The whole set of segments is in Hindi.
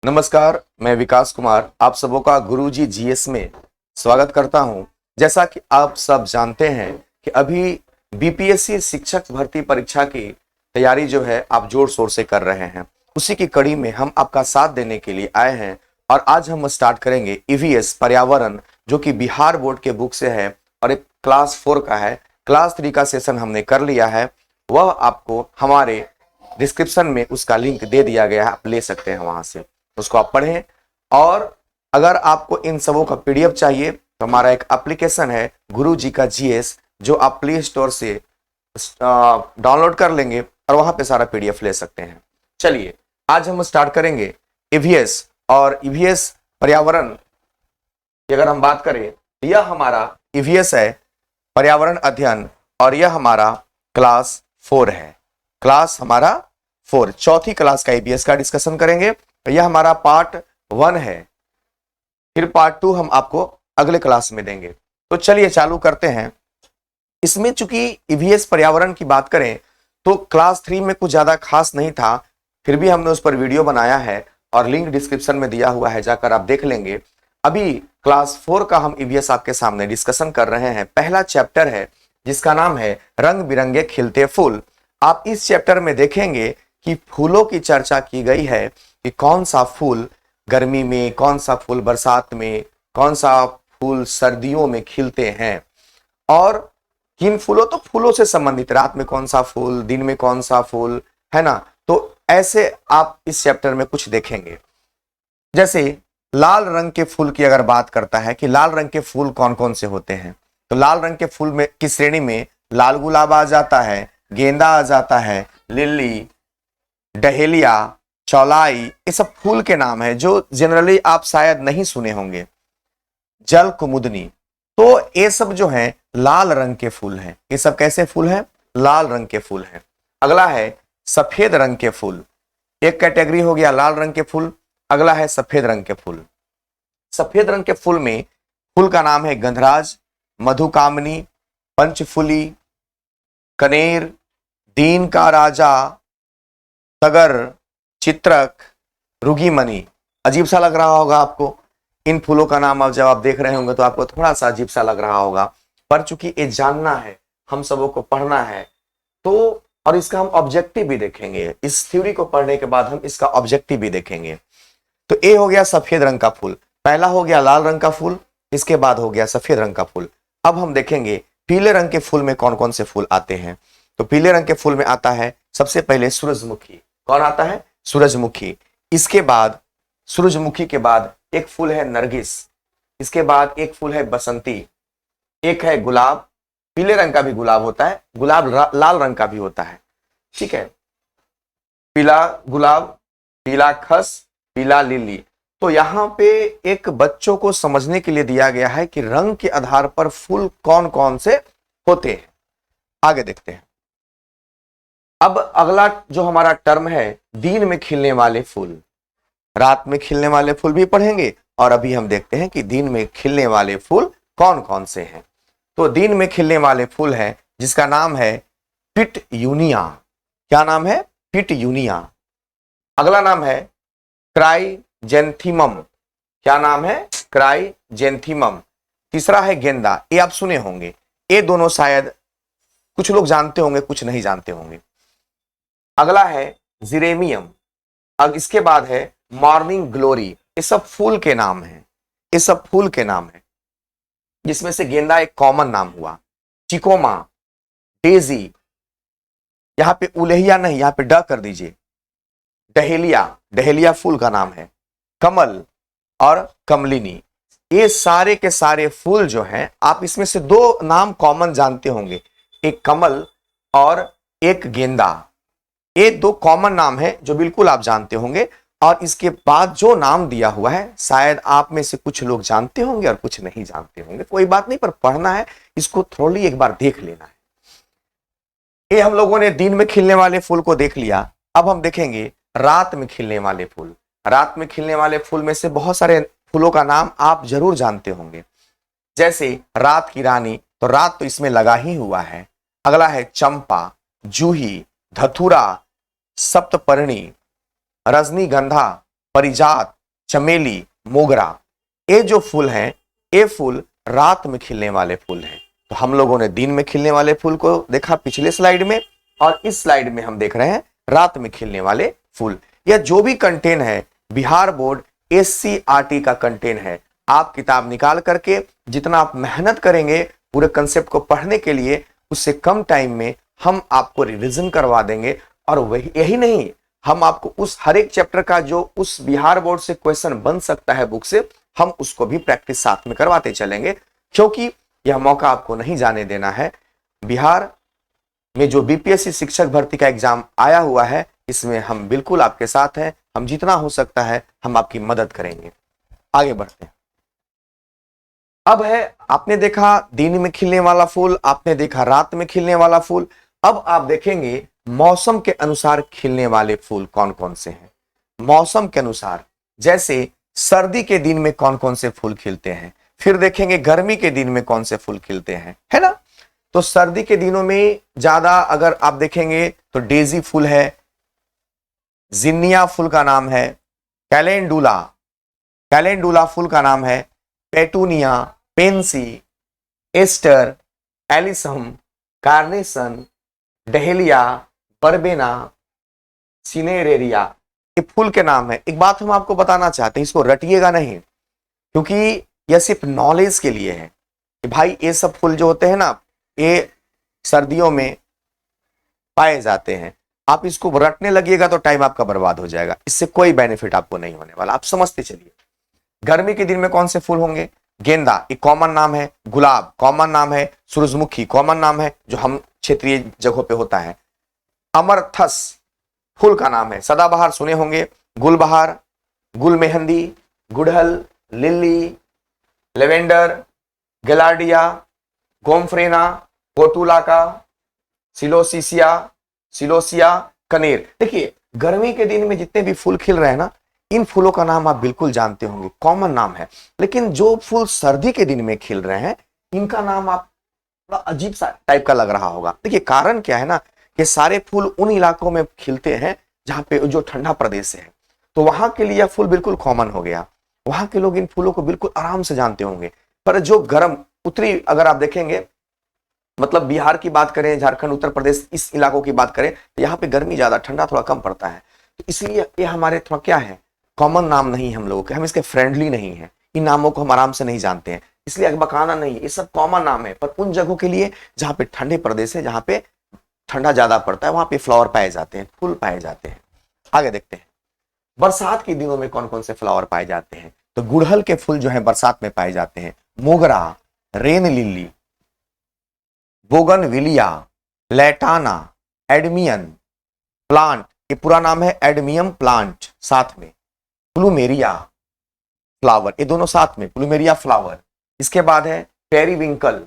नमस्कार, मैं विकास कुमार आप सबों का गुरुजी जीएस में स्वागत करता हूं। जैसा कि आप सब जानते हैं कि अभी बीपीएससी शिक्षक भर्ती परीक्षा की तैयारी जो है आप जोर शोर से कर रहे हैं। उसी की कड़ी में हम आपका साथ देने के लिए आए हैं और आज हम स्टार्ट करेंगे ईवीएस पर्यावरण, जो कि बिहार बोर्ड के बुक से है और एक क्लास 4 का है। क्लास 3 का सेशन हमने कर लिया है, वह आपको हमारे डिस्क्रिप्शन में उसका लिंक दे दिया गया है, आप ले सकते हैं वहां से, उसको आप पढ़ें। और अगर आपको इन सबों का पीडीएफ चाहिए तो हमारा एक एप्लीकेशन है गुरुजी का जीएस, जो आप प्ले स्टोर से डाउनलोड कर लेंगे और वहां पे सारा पीडीएफ ले सकते हैं। चलिए आज हम स्टार्ट करेंगे ईवीएस और ईवीएस पर्यावरण की अगर हम बात करें, यह हमारा ईवीएस है पर्यावरण अध्ययन और यह हमारा क्लास 4 है। क्लास हमारा 4 चौथी क्लास का ईवीएस का डिस्कशन करेंगे। यह हमारा पार्ट 1 है, फिर पार्ट 2 हम आपको अगले क्लास में देंगे। तो चलिए चालू करते हैं। इसमें चूंकि ईवीएस पर्यावरण की बात करें तो क्लास 3 में कुछ ज्यादा खास नहीं था, फिर भी हमने उस पर वीडियो बनाया है और लिंक डिस्क्रिप्शन में दिया हुआ है, जाकर आप देख लेंगे। अभी क्लास 4 का हम ईवीएस आपके सामने डिस्कशन कर रहे हैं। पहला चैप्टर है जिसका नाम है रंग बिरंगे खिलते फूल। आप इस चैप्टर में देखेंगे कि फूलों की चर्चा की गई है कि कौन सा फूल गर्मी में, कौन सा फूल बरसात में, कौन सा फूल सर्दियों में खिलते हैं और किन फूलों, तो फूलों से संबंधित रात में कौन सा फूल, दिन में कौन सा फूल, है ना। तो ऐसे आप इस चैप्टर में कुछ देखेंगे। जैसे लाल रंग के फूल की अगर बात करता है कि लाल रंग के फूल कौन कौन से होते हैं, तो लाल रंग के फूल में की श्रेणी में लाल गुलाब आ जाता है, गेंदा आ जाता है, लिली, डहेलिया, चौलाई, ये सब फूल के नाम है जो जनरली आप शायद नहीं सुने होंगे। जल कुमुदनी, तो ये सब जो है लाल रंग के फूल हैं। ये सब कैसे फूल हैं? लाल रंग के फूल हैं। अगला है सफेद रंग के फूल। एक कैटेगरी हो गया लाल रंग के फूल, अगला है सफेद रंग के फूल। सफेद रंग के फूल में फूल का नाम है गंधराज, मधुकामनी, पंचफुली, कनेर, दीन का राजा, तगर, चित्रक, रुगीमणि। अजीब सा लग रहा होगा आपको इन फूलों का नाम, अब जब आप देख रहे होंगे तो आपको थोड़ा सा अजीब सा लग रहा होगा, पर चूंकि ये जानना है, हम सबों को पढ़ना है, तो और इसका हम ऑब्जेक्टिव भी देखेंगे। इस थ्योरी को पढ़ने के बाद हम इसका ऑब्जेक्टिव भी देखेंगे। तो ये हो गया सफेद रंग का फूल, पहला हो गया लाल रंग का फूल, इसके बाद हो गया सफेद रंग का फूल। अब हम देखेंगे पीले रंग के फूल में कौन कौन से फूल आते हैं। तो पीले रंग के फूल में आता है सबसे पहले सूरजमुखी। कौन आता है? सूरजमुखी। इसके बाद सूरजमुखी के बाद एक फूल है नरगिस, इसके बाद एक फूल है बसंती, एक है गुलाब। पीले रंग का भी गुलाब होता है, गुलाब लाल रंग का भी होता है, ठीक है। पीला गुलाब, पीला खस, पीला लिली। तो यहां पे एक बच्चों को समझने के लिए दिया गया है कि रंग के आधार पर फूल कौन कौन से होते हैं। आगे देखते हैं। अब अगला जो हमारा टर्म है दिन में खिलने वाले फूल। रात में खिलने वाले फूल भी पढ़ेंगे और अभी हम देखते हैं कि दिन में खिलने वाले फूल कौन कौन से हैं। तो दिन में खिलने वाले फूल है जिसका नाम है पिटयूनिया। क्या नाम है? पिटयूनिया। अगला नाम है क्राइजेंथीमम। क्या नाम है? क्राइजेंथीमम। तीसरा है गेंदा, ये आप सुने होंगे, ये दोनों शायद कुछ लोग जानते होंगे, कुछ नहीं जानते होंगे। अगला है जिरेमियम। अब इसके बाद है मॉर्निंग ग्लोरी। ये सब फूल के नाम हैं, ये सब फूल के नाम हैं, जिसमें से गेंदा एक कॉमन नाम हुआ। चिकोमा, डेजी, यहां पे उलेहिया नहीं, यहां पे ड कर दीजिए। डहेलिया, डहेलिया फूल का नाम है। कमल और कमलिनी, ये सारे के सारे फूल जो हैं, आप इसमें से दो नाम कॉमन जानते होंगे, एक कमल और एक गेंदा। ये दो कॉमन नाम है जो बिल्कुल आप जानते होंगे। और इसके बाद जो नाम दिया हुआ है शायद आप में से कुछ लोग जानते होंगे और कुछ नहीं जानते होंगे, कोई बात नहीं, पर पढ़ना है, इसको थोड़ी एक बार देख लेना है। ये हम लोगों ने दिन में खिलने वाले फूल को देख लिया। अब हम देखेंगे रात में खिलने वाले फूल। रात में खिलने वाले फूल में से बहुत सारे फूलों का नाम आप जरूर जानते होंगे, जैसे रात की रानी, तो रात तो इसमें लगा ही हुआ है। अगला है चंपा, जूही, धतूरा, सप्तपर्णी, रजनीगंधा, परिजात, चमेली, मोगरा, ये जो फूल हैं ये फूल रात में खिलने वाले फूल हैं। तो हम लोगों ने दिन में खिलने वाले फूल को देखा पिछले स्लाइड में, और इस स्लाइड में हम देख रहे हैं रात में खिलने वाले फूल। यह जो भी कंटेंट है बिहार बोर्ड SCRT का कंटेंट है। आप किताब निकाल करके जितना आप मेहनत करेंगे पूरे कंसेप्ट को पढ़ने के लिए, उससे कम टाइम में हम आपको रिवीजन करवा देंगे। और वही यही नहीं, हम आपको उस हर एक चैप्टर का जो उस बिहार बोर्ड से क्वेश्चन बन सकता है बुक से, हम उसको भी प्रैक्टिस साथ में करवाते चलेंगे, क्योंकि यह मौका आपको नहीं जाने देना है। बिहार में जो BPSC शिक्षक भर्ती का एग्जाम आया हुआ है, इसमें हम बिल्कुल आपके साथ हैं। हम जितना हो सकता है हम आपकी मदद करेंगे। आगे बढ़ते हैं। अब है, आपने देखा दिन में खिलने वाला फूल, आपने देखा रात में खिलने वाला फूल। अब आप देखेंगे मौसम के अनुसार खिलने वाले फूल कौन कौन से हैं। मौसम के अनुसार, जैसे सर्दी के दिन में कौन कौन से फूल खिलते हैं, फिर देखेंगे गर्मी के दिन में कौन से फूल खिलते हैं, है ना। तो सर्दी के दिनों में ज्यादा अगर आप देखेंगे तो डेजी फूल है, जिन्निया फूल का नाम है, कैलेंडुला, कैलेंडुला फूल का नाम है, petunia, pansy, aster, alyssum, carnation, dahlia, verbena, cineraria, ये फूल के नाम है। एक बात हम आपको बताना चाहते हैं, इसको रटिएगा नहीं, क्योंकि यह सिर्फ नॉलेज के लिए है कि भाई ये सब फूल जो होते हैं ना, ये सर्दियों में पाए जाते हैं। आप इसको रटने लगिएगा तो टाइम आपका बर्बाद हो जाएगा, इससे कोई बेनिफिट आपको नहीं होने वाला। आप समझते चलिए। गर्मी के दिन में कौन से फूल होंगे, गेंदा एक कॉमन नाम है, गुलाब कॉमन नाम है, सूरजमुखी कॉमन नाम है जो हम क्षेत्रीय जगहों पे होता है, अमरथस फूल का नाम है, सदाबहार सुने होंगे, गुलबहार, गुल मेहंदी, गुड़हल, लिली, लेवेंडर, गेलार्डिया, गोमफ्रेना, पोर्टुलाका, सिलोसिसिया, सिलोसिया, कनेर। देखिए गर्मी के दिन में जितने भी फूल खिल रहे हैं ना, इन फूलों का नाम आप बिल्कुल जानते होंगे, कॉमन नाम है। लेकिन जो फूल सर्दी के दिन में खिल रहे हैं, इनका नाम आप थोड़ा अजीब सा टाइप का लग रहा होगा। देखिए कारण क्या है ना, कि सारे फूल उन इलाकों में खिलते हैं जहां पे जो ठंडा प्रदेश है, तो वहां के लिए यह फूल बिल्कुल कॉमन हो गया। वहां के लोग इन फूलों को बिल्कुल आराम से जानते होंगे। पर जो गर्म उत्तरी अगर आप देखेंगे, मतलब बिहार की बात करें, झारखंड, उत्तर प्रदेश, इस इलाकों की बात करें, तो यहाँ पे गर्मी ज्यादा, ठंडा थोड़ा कम पड़ता है। तो इसलिए ये हमारे थोड़ा क्या है, कॉमन नाम नहीं है हम लोगों के, हम इसके फ्रेंडली नहीं है, इन नामों को हम आराम से नहीं जानते हैं, इसलिए बकाना नहीं है। ये सब कॉमन नाम है, पर उन जगहों के लिए जहाँ पे ठंडे प्रदेश है, जहाँ पे ठंडा ज्यादा पड़ता है, वहां पे फ्लावर पाए जाते हैं, फूल पाए जाते हैं। आगे देखते हैं, बरसात के दिनों में कौन कौन से फ्लावर पाए जाते हैं। तो गुड़हल के फूल जो है बरसात में पाए जाते हैं, मोगरा, rain lily, bougainvillea, Lantana, एडमियन plant, ये पूरा नाम है एडमियम प्लांट, साथ में प्लूमेरिया फ्लावर, ये दोनों साथ में, प्लूमेरिया फ्लावर। इसके बाद है पेरीविंकल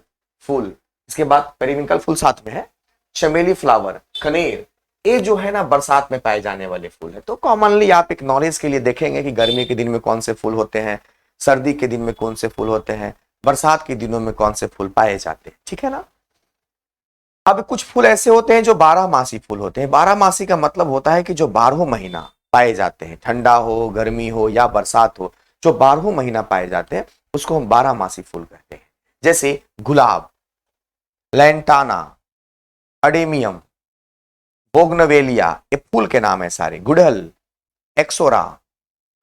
फूल, इसके बाद पेरीविंकल फूल साथ में है, चमेली फ्लावर, कनेर, ये जो है ना बरसात में पाए जाने वाले फूल है। तो कॉमनली आप एक नॉलेज के लिए देखेंगे कि गर्मी के दिन में कौन से फूल होते हैं, सर्दी के दिन में कौन से फूल होते हैं, बरसात के दिनों में कौन से फूल पाए जाते हैं, ठीक है ना। अब कुछ फूल ऐसे होते हैं जो 12 मासी फूल होते हैं। 12 मासी का मतलब होता है कि जो 12 महीना पाए जाते हैं, ठंडा हो, गर्मी हो या बरसात हो, जो 12 महीना पाए जाते हैं उसको हम 12 मासी फूल कहते हैं। जैसे गुलाब, लैंटाना, अडेमियम, बोगनवेलिया, ये फूल के नाम है सारे, गुड़हल, एक्सोरा,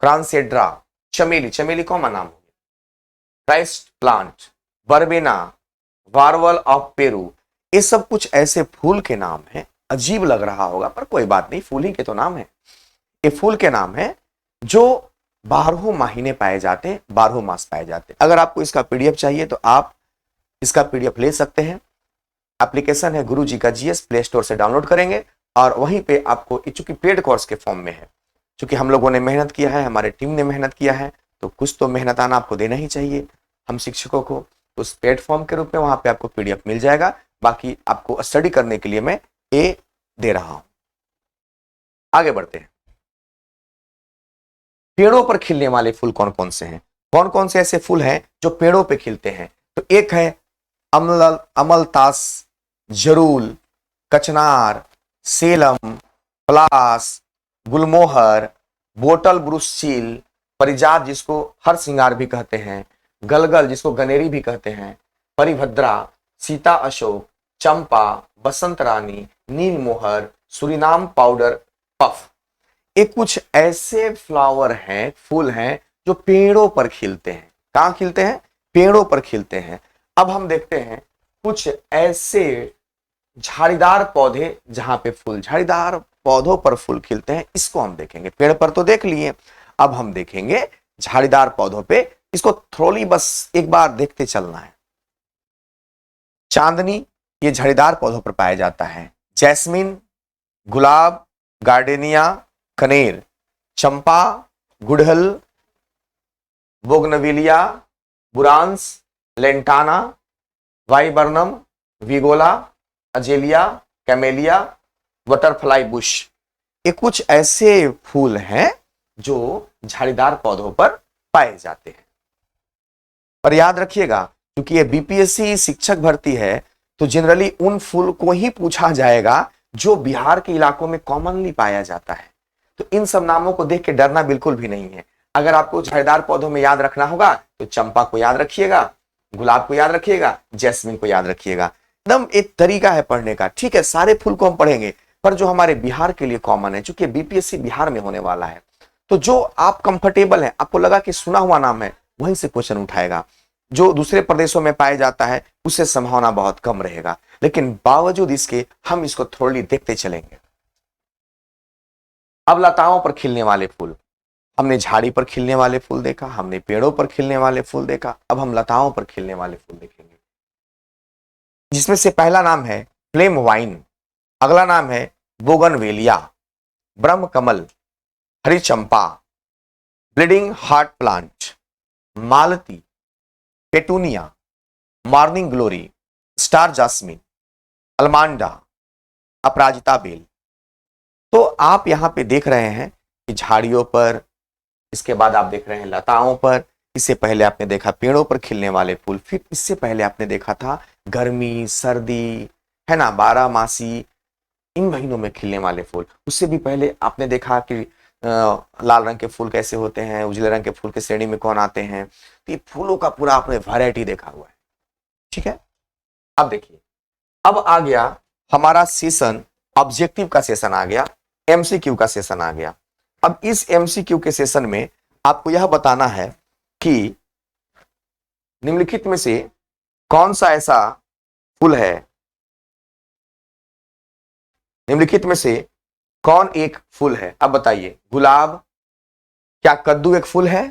क्रांसेड्रा, चमेली, चमेली कॉमन नाम हो, क्राइस्ट प्लांट, बरबेना, वारवल ऑफ पेरू, ये सब कुछ ऐसे फूल के नाम हैं। अजीब लग रहा होगा पर कोई बात नहीं, फूल ही के तो नाम है, ये फूल के नाम है जो 12 महीने पाए जाते हैं, 12 मास पाए जाते हैं। अगर आपको इसका पीडीएफ चाहिए तो आप इसका पीडीएफ ले सकते हैं। एप्लीकेशन है गुरुजी का जीएस, प्ले स्टोर से डाउनलोड करेंगे और वहीं पे आपको, चूंकि पेड कोर्स के फॉर्म में है, चूंकि हम लोगों ने मेहनत किया है, हमारे टीम ने मेहनत किया है, तो कुछ तो मेहनत आना आपको देना ही चाहिए हम शिक्षकों को। उस पेड फॉर्म के रूप में वहां पे आपको पीडीएफ मिल जाएगा। बाकी आपको स्टडी करने के लिए मैं ये दे रहा हूं। आगे बढ़ते हैं, पेड़ों पर खिलने वाले फूल कौन कौन से हैं, कौन कौन से ऐसे फूल हैं जो पेड़ों पे खिलते हैं। तो एक है अमलतास, जरूल, कचनार, सेलम, पलास, गुलमोहर, बोटल ब्रुश चील, परिजात जिसको हर सिंगार भी कहते हैं, गलगल जिसको गनेरी भी कहते हैं, परिभद्रा, सीता अशोक, चंपा, बसंत रानी, नीलमोहर, सुरीनाम पाउडर पफ, ये कुछ ऐसे फ्लावर हैं, फूल हैं जो पेड़ों पर खिलते हैं। कहां खिलते हैं? पेड़ों पर खिलते हैं। अब हम देखते हैं कुछ ऐसे झाड़ीदार पौधे जहां पे फूल, झाड़ीदार पौधों पर फूल खिलते हैं, इसको हम देखेंगे। पेड़ पर तो देख लिए, अब हम देखेंगे झाड़ीदार पौधों पे। इसको थोड़ी बस एक बार देखते चलना है। चांदनी ये झाड़ीदार पौधों पर पाया जाता है। जैस्मिन, गुलाब, गार्डेनिया, कनेर, चंपा, गुड़हल, बोगनविलिया, बुरांस, lantana, viburnum, weigela, azalea, camellia, butterfly bush, ये कुछ ऐसे फूल हैं जो झाड़ीदार पौधों पर पाए जाते हैं। पर याद रखिएगा, क्योंकि ये बीपीएससी शिक्षक भर्ती है, तो जनरली उन फूल को ही पूछा जाएगा जो बिहार के इलाकों में कॉमनली पाया जाता है। तो इन सब नामों को देख के डरना बिल्कुल भी नहीं है। अगर आपको झाड़ीदार पौधों में याद रखना होगा तो चंपा को याद रखिएगा, गुलाब को याद रखिएगा, जैस्मिन को याद रखिएगा। एकदम एक तरीका है पढ़ने का। ठीक है, सारे फूल को हम पढ़ेंगे, पर जो हमारे बिहार के लिए कॉमन है, चूंकि बीपीएससी बिहार में होने वाला है, तो जो आप कंफर्टेबल है, आपको लगा कि सुना हुआ नाम है, वहीं से क्वेश्चन उठाएगा। जो दूसरे प्रदेशों में पाया जाता है उससे संभावना बहुत कम रहेगा, लेकिन बावजूद इसके हम इसको थोड़ी देखते चलेंगे। अब लताओं पर खिलने वाले फूल, हमने झाड़ी पर खिलने वाले फूल देखा, हमने पेड़ों पर खिलने वाले फूल देखा, अब हम लताओं पर खिलने वाले फूल देखेंगे, जिसमें से पहला नाम है फ्लेम वाइन, अगला नाम है बोगनवेलिया, ब्रह्म कमल, हरी चंपा, ब्लीडिंग हार्ट प्लांट, मालती, petunia, morning glory, star jasmine, allamanda, अपराजिता बेल। तो आप यहां पे देख रहे हैं कि झाड़ियों पर, इसके बाद आप देख रहे हैं लताओं पर, इससे पहले आपने देखा पेड़ों पर खिलने वाले फूल, फिर इससे पहले आपने देखा था गर्मी, सर्दी, है ना, 12 मासी, इन महीनों में खिलने वाले फूल। उससे भी पहले आपने देखा कि लाल रंग के फूल कैसे होते हैं, उजले रंग के फूल के श्रेणी में कौन आते हैं। तो ये फूलों का पूरा आपने वैरायटी देखा हुआ है। ठीक है, अब देखिए, अब आ गया हमारा सेशन, ऑब्जेक्टिव का सेशन आ गया, एमसीक्यू का सेशन आ गया। अब इस एमसीक्यू के सेशन में आपको यह बताना है कि निम्नलिखित में से कौन सा ऐसा फूल है, निम्नलिखित में से कौन एक फूल है। अब बताइए, गुलाब, क्या कद्दू एक फूल है,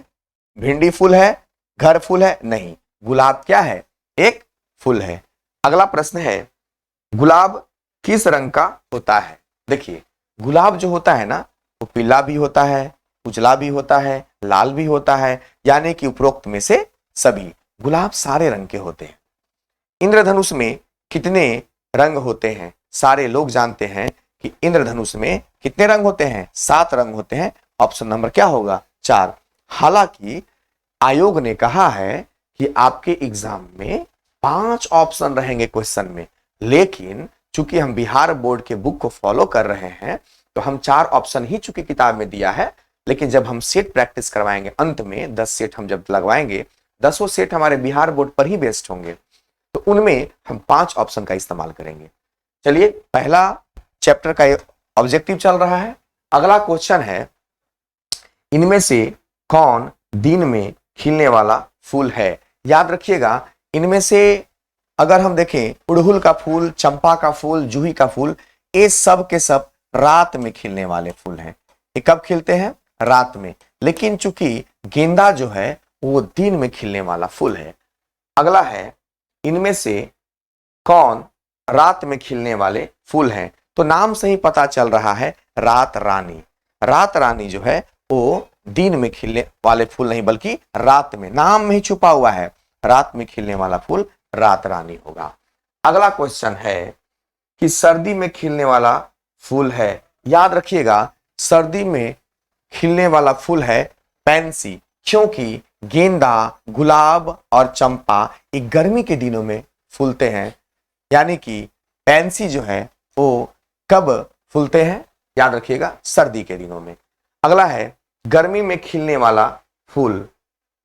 भिंडी फूल है, घर फूल है? नहीं, गुलाब क्या है? एक फूल है। अगला प्रश्न है, गुलाब किस रंग का होता है? देखिए, गुलाब जो होता है ना, वो पीला भी होता है, उजला भी होता है, लाल भी होता है, यानी कि उपरोक्त में से सभी। गुलाब सारे रंग के होते हैं। इंद्रधनुष में कितने रंग होते हैं? सारे लोग जानते हैं कि इंद्रधनुष में कितने रंग होते हैं? 7 रंग होते हैं। ऑप्शन नंबर क्या होगा? 4। हालांकि आयोग ने कहा है कि आपके एग्जाम में 5 ऑप्शन रहेंगे क्वेश्चन में, लेकिन चूंकि हम बिहार बोर्ड के बुक को फॉलो कर रहे हैं, तो हम 4 ऑप्शन ही चूंकि किताब में दिया है, लेकिन जब हम सेट प्रैक्टिस करवाएंगे, अंत में 10 सेट हम जब लगवाएंगे, 10 सेट हमारे बिहार बोर्ड पर ही बेस्ड होंगे, तो उनमें हम 5 ऑप्शन का इस्तेमाल करेंगे। चलिए, पहला चैप्टर का ऑब्जेक्टिव चल रहा है। अगला क्वेश्चन है, इनमें से कौन दिन में खिलने वाला फूल है? याद रखिएगा, इनमें से अगर हम देखें, उड़हुल का फूल, चंपा का फूल, जूही का फूल, ये सब के सब रात में खिलने वाले फूल हैं। ये कब खिलते हैं? रात में। लेकिन चूंकि गेंदा जो है वो दिन में खिलने वाला फूल है। अगला है, इनमें से कौन रात में खिलने वाले फूल हैं? तो नाम से ही पता चल रहा है, रात रानी। रात रानी जो है वो दिन में खिलने वाले फूल नहीं, बल्कि रात में, नाम में ही छुपा हुआ है, रात में खिलने वाला फूल रात रानी होगा। अगला क्वेश्चन है कि सर्दी में खिलने वाला फूल है। याद रखिएगा, सर्दी में खिलने वाला फूल है पैंसी, क्योंकि गेंदा, गुलाब और चंपा ये गर्मी के दिनों में फूलते हैं, यानी कि पैंसी जो है वो कब फूलते हैं? याद रखिएगा, सर्दी के दिनों में। अगला है, गर्मी में खिलने वाला फूल,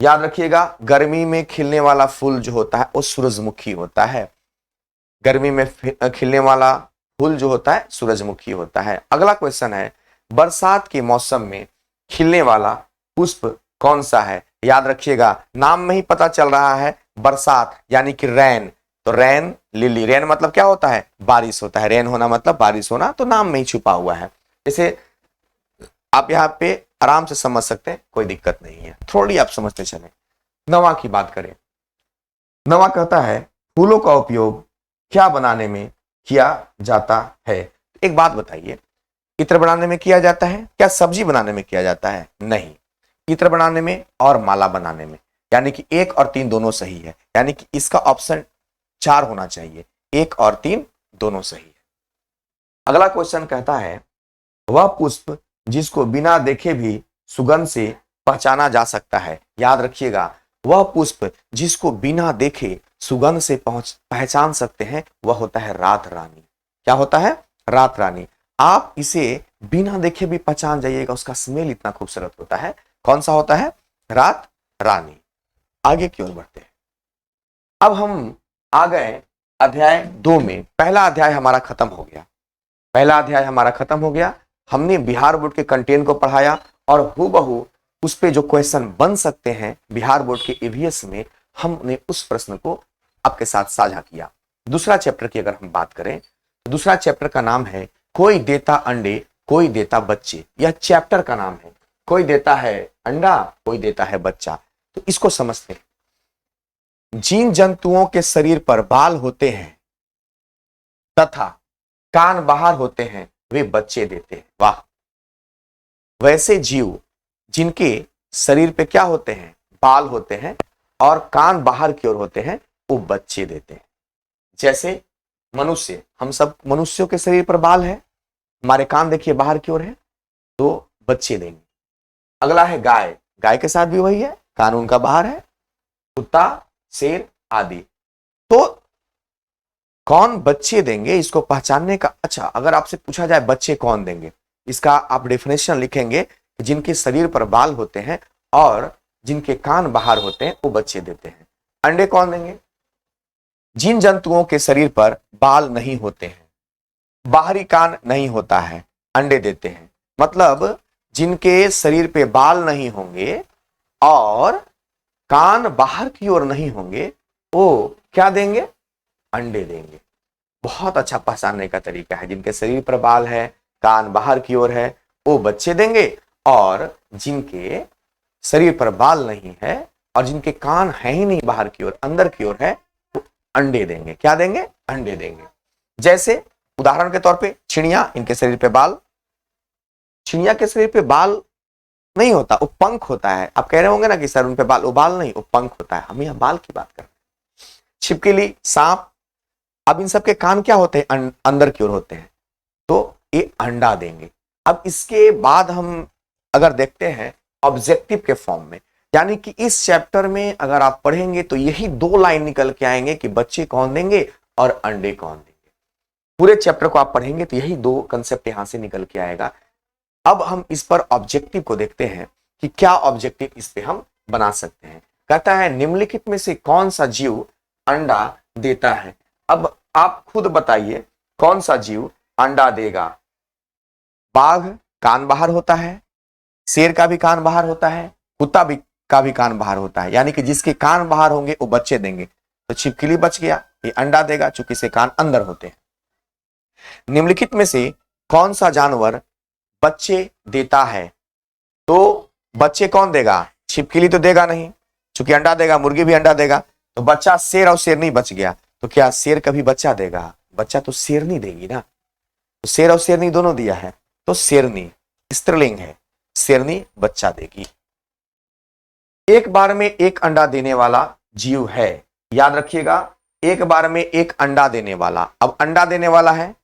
याद रखिएगा, गर्मी में खिलने वाला फूल जो होता है वो सूरजमुखी होता है। गर्मी में खिलने वाला फूल जो होता है सूरजमुखी होता है। अगला क्वेश्चन है, बरसात के मौसम में खिलने वाला पुष्प कौन सा है? याद रखिएगा, नाम में ही पता चल रहा है बरसात यानी कि रैन, तो रैन लिली, रैन मतलब क्या होता है? बारिश होता है। रैन होना मतलब बारिश होना, तो नाम में ही छुपा हुआ है। इसे आप यहाँ पे आराम से समझ सकते हैं, कोई दिक्कत नहीं है, थोड़ी आप समझते चले। नवा की बात करें, नवा कहता है फूलों का उपयोग क्या बनाने में किया जाता है? एक बात बताइए, इत्र बनाने में किया जाता है? क्या सब्जी बनाने में किया जाता है? नहीं, इत्र बनाने में और माला बनाने में, यानी कि 1 और 3 दोनों सही है, यानी कि इसका ऑप्शन 4 होना चाहिए, 1 और 3 दोनों सही है। अगला क्वेश्चन कहता है, वह पुष्प जिसको बिना देखे भी सुगंध से पहचाना जा सकता है। याद रखिएगा, वह पुष्प जिसको बिना देखे सुगंध से पहचान सकते हैं वह होता है रात रानी। क्या होता है? रात रानी। आप इसे बिना देखे भी पहचान जाइएगा, उसका स्मेल इतना खूबसूरत होता है। कौन सा होता है? रात रानी। आगे की ओर बढ़ते हैं। अब हम आ गए अध्याय 2 में। पहला अध्याय हमारा खत्म हो गया, पहला अध्याय हमारा खत्म हो गया। हमने बिहार बोर्ड के कंटेंट को पढ़ाया और हूबहू उस पे जो क्वेश्चन बन सकते हैं बिहार बोर्ड के ईवीएस में, हमने उस प्रश्न को आपके साथ साझा किया। दूसरा चैप्टर की अगर हम बात करें तो दूसरा चैप्टर का नाम है कोई देता अंडे कोई देता बच्चे। यह चैप्टर का नाम है, कोई देता है अंडा कोई देता है बच्चा। तो इसको समझते हैं। जिन जंतुओं के शरीर पर बाल होते हैं तथा कान बाहर होते हैं वे बच्चे देते हैं। वाह! वैसे जीव जिनके शरीर पे क्या होते हैं? बाल होते हैं और कान बाहर की ओर होते हैं, वो बच्चे देते हैं। जैसे मनुष्य, हम सब मनुष्यों के शरीर पर बाल है, हमारे कान देखिए बाहर की ओर है, तो बच्चे देंगे। अगला है गाय, गाय के साथ भी वही है, कान उनका बाहर है। कुत्ता, शेर आदि, तो कौन बच्चे देंगे इसको पहचानने का। अच्छा, अगर आपसे पूछा जाए बच्चे कौन देंगे, इसका आप डेफिनेशन लिखेंगे, जिनके शरीर पर बाल होते हैं और जिनके कान बाहर होते हैं वो बच्चे देते हैं। अंडे कौन देंगे? जिन जंतुओं के शरीर पर बाल नहीं होते हैं, बाहरी कान नहीं होता है, अंडे देते हैं। मतलब जिनके शरीर पे बाल नहीं होंगे और कान बाहर की ओर नहीं होंगे, वो क्या देंगे? अंडे देंगे। बहुत अच्छा पहचानने का तरीका है। जिनके शरीर पर बाल है, कान बाहर की ओर है, वो बच्चे देंगे, और जिनके शरीर पर बाल नहीं है और जिनके कान है ही नहीं बाहर की ओर, अंदर की ओर है, वो अंडे देंगे। क्या देंगे? अंडे देंगे। जैसे उदाहरण के तौर पे चिड़िया, इनके शरीर पे बाल, चिड़िया के शरीर पे बाल नहीं होता, वो पंख होता है। आप कह रहे होंगे ना कि सर उन पे बाल, वो बाल नहीं, वो पंख होता है। हम यहाँ बाल की बात कर रहे हैं। छिपकली, सांप, अब इन सब के कान क्या होते हैं? अंदर की ओर होते हैं, तो ये अंडा देंगे। अब इसके बाद हम अगर देखते हैं ऑब्जेक्टिव के फॉर्म में, यानी कि इस चैप्टर में अगर आप पढ़ेंगे तो यही 2 लाइन निकल के आएंगे कि बच्चे कौन देंगे और अंडे कौन देंगे। पूरे चैप्टर को आप पढ़ेंगे तो यही 2 कंसेप्ट यहां से निकल के आएगा। अब हम इस पर ऑब्जेक्टिव को देखते हैं कि क्या ऑब्जेक्टिव इस पे हम बना सकते हैं। कहता है निम्नलिखित में से कौन सा जीव अंडा देता है? अब आप खुद बताइए कौन सा जीव अंडा देगा। बाघ कान बाहर होता है, शेर का भी कान बाहर होता है, कुत्ता भी का भी कान बाहर होता है, यानी कि जिसके कान बाहर होंगे वो बच्चे देंगे। तो छिपकली बच गया, ये अंडा देगा चूंकि इसके कान अंदर होते हैं। निम्नलिखित में से कौन सा जानवर बच्चे देता है? तो बच्चे कौन देगा? छिपकली तो देगा नहीं, चूंकि अंडा देगा। मुर्गी भी अंडा देगा, तो बच्चा शेर और शेरनी बच गया। तो क्या शेर कभी बच्चा देगा? बच्चा तो शेरनी देगी ना। तो शेर और शेरनी दोनों दिया है, तो शेरनी स्त्रीलिंग है, शेरनी बच्चा देगी। एक बार में एक अंडा देने वाला जीव है, याद रखिएगा, एक बार में एक अंडा देने वाला। अब अंडा देने वाला है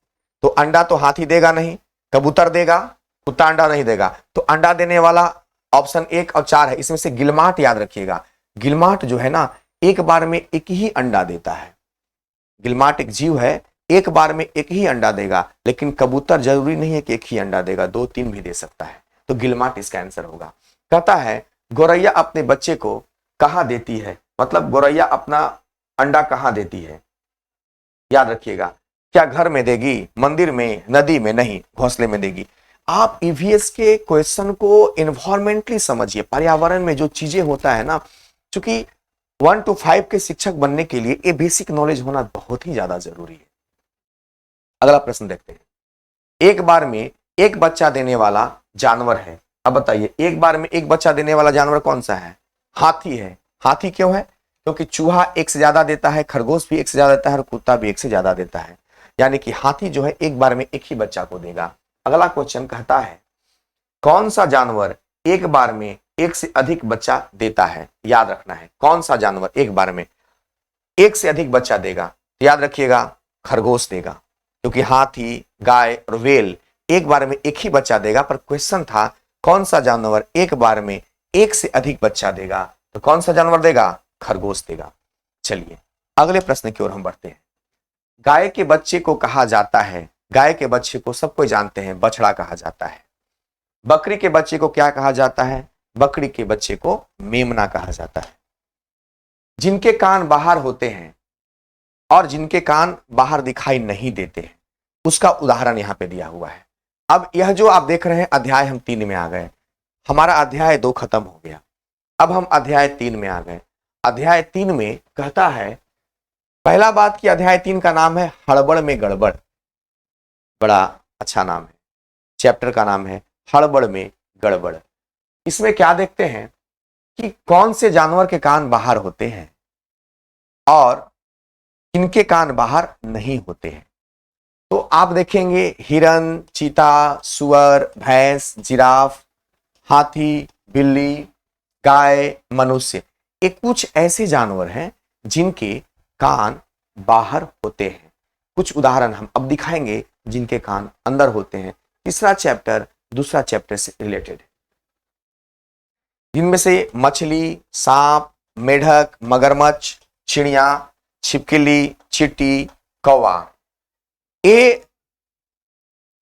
तो अंडा तो हाथी देगा नहीं, कबूतर देगा, कुत्ता अंडा नहीं देगा। तो अंडा देने वाला ऑप्शन 1 और 4 है। इसमें से गिलमाट याद रखिएगा, गिलमाट जो है ना एक बार में एक ही अंडा देता है। गिलमाट एक जीव है, एक बार में एक ही अंडा देगा, लेकिन कबूतर जरूरी नहीं है कि एक ही अंडा देगा, 2-3 भी दे सकता है। तो गिलमाट इसका आंसर होगा। कहता है गौरैया अपने बच्चे को कहाँ देती है, मतलब गौरैया अपना अंडा कहाँ देती है। याद रखिएगा, क्या घर में देगी, मंदिर में, नदी में? नहीं, घोंसले में देगी। आप ईवीएस के क्वेश्चन को इन्वायरमेंटली समझिए, पर्यावरण में जो चीजें होता है ना, क्योंकि 1 to 5 के शिक्षक बनने के लिए ये बेसिक नॉलेज होना बहुत ही ज्यादा जरूरी है। अगला प्रश्न देखते हैं। एक बार में एक बच्चा देने वाला जानवर है। अब बताइए, एक बार में एक बच्चा देने वाला जानवर कौन सा है? हाथी है। हाथी क्यों है? क्योंकि चूहा एक से ज्यादा देता है, खरगोश भी एक से ज्यादा देता है और कुत्ता भी एक से ज्यादा देता है, यानी कि हाथी जो है एक बार में एक ही बच्चा को देगा। अगला क्वेश्चन कहता है कौन सा जानवर एक बार में एक से अधिक बच्चा देता है? याद रखना है, कौन सा जानवर एक बार में एक से अधिक बच्चा देगा? तो याद रखिएगा, खरगोश देगा, क्योंकि हाथी, गाय और व्हेल एक बार में एक ही बच्चा देगा। पर क्वेश्चन था कौन सा जानवर एक बार में एक से अधिक बच्चा देगा, तो कौन सा जानवर देगा? खरगोश देगा। चलिए अगले प्रश्न की ओर हम बढ़ते हैं। गाय के बच्चे को कहा जाता है, गाय के बच्चे को सब कोई जानते हैं, बछड़ा कहा जाता है। बकरी के बच्चे को क्या कहा जाता है? बकरी के बच्चे को मेमना कहा जाता है। जिनके कान बाहर होते हैं और जिनके कान बाहर दिखाई नहीं देते हैं, उसका उदाहरण यहां पे दिया हुआ है। अब यह जो आप देख रहे हैं अध्याय हम 3 में आ गए, हमारा अध्याय 2 खत्म हो गया, अब हम अध्याय 3 में आ गए। अध्याय 3 में कहता है, पहला बात कि अध्याय 3 का नाम है हड़बड़ में गड़बड़। बड़ा अच्छा नाम है, चैप्टर का नाम है हड़बड़ में गड़बड़। इसमें क्या देखते हैं कि कौन से जानवर के कान बाहर होते हैं और किनके कान बाहर नहीं होते हैं। तो आप देखेंगे हिरन, चीता, सुअर, भैंस, जिराफ, हाथी, बिल्ली, गाय, मनुष्य, ये कुछ ऐसे जानवर हैं जिनके कान बाहर होते हैं। कुछ उदाहरण हम अब दिखाएंगे जिनके कान अंदर होते हैं। तीसरा चैप्टर दूसरा चैप्टर से रिलेटेड है, जिनमें से मछली, सांप, मेढक, मगरमच्छ, चिड़िया, छिपकली, चींटी, कौवा, ये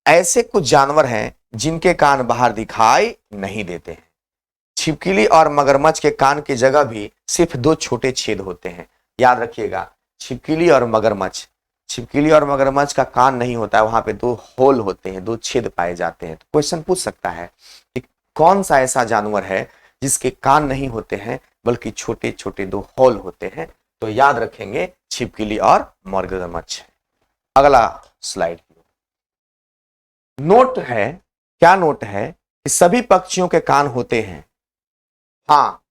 ऐसे कुछ जानवर हैं जिनके कान बाहर दिखाई नहीं देते हैं। छिपकली और मगरमच्छ के कान की जगह भी सिर्फ 2 छोटे छेद होते हैं। याद रखिएगा, छिपकली और मगरमच्छ का कान नहीं होता है, वहां पे 2 होल होते हैं, 2 छेद पाए जाते हैं। तो क्वेश्चन पूछ सकता है कि कौन सा ऐसा जानवर है जिसके कान नहीं होते हैं बल्कि छोटे छोटे 2 होल होते हैं? तो याद रखेंगे छिपकली और मगरमच्छ। अगला स्लाइड नोट है, क्या नोट है कि सभी पक्षियों के कान होते हैं, हाँ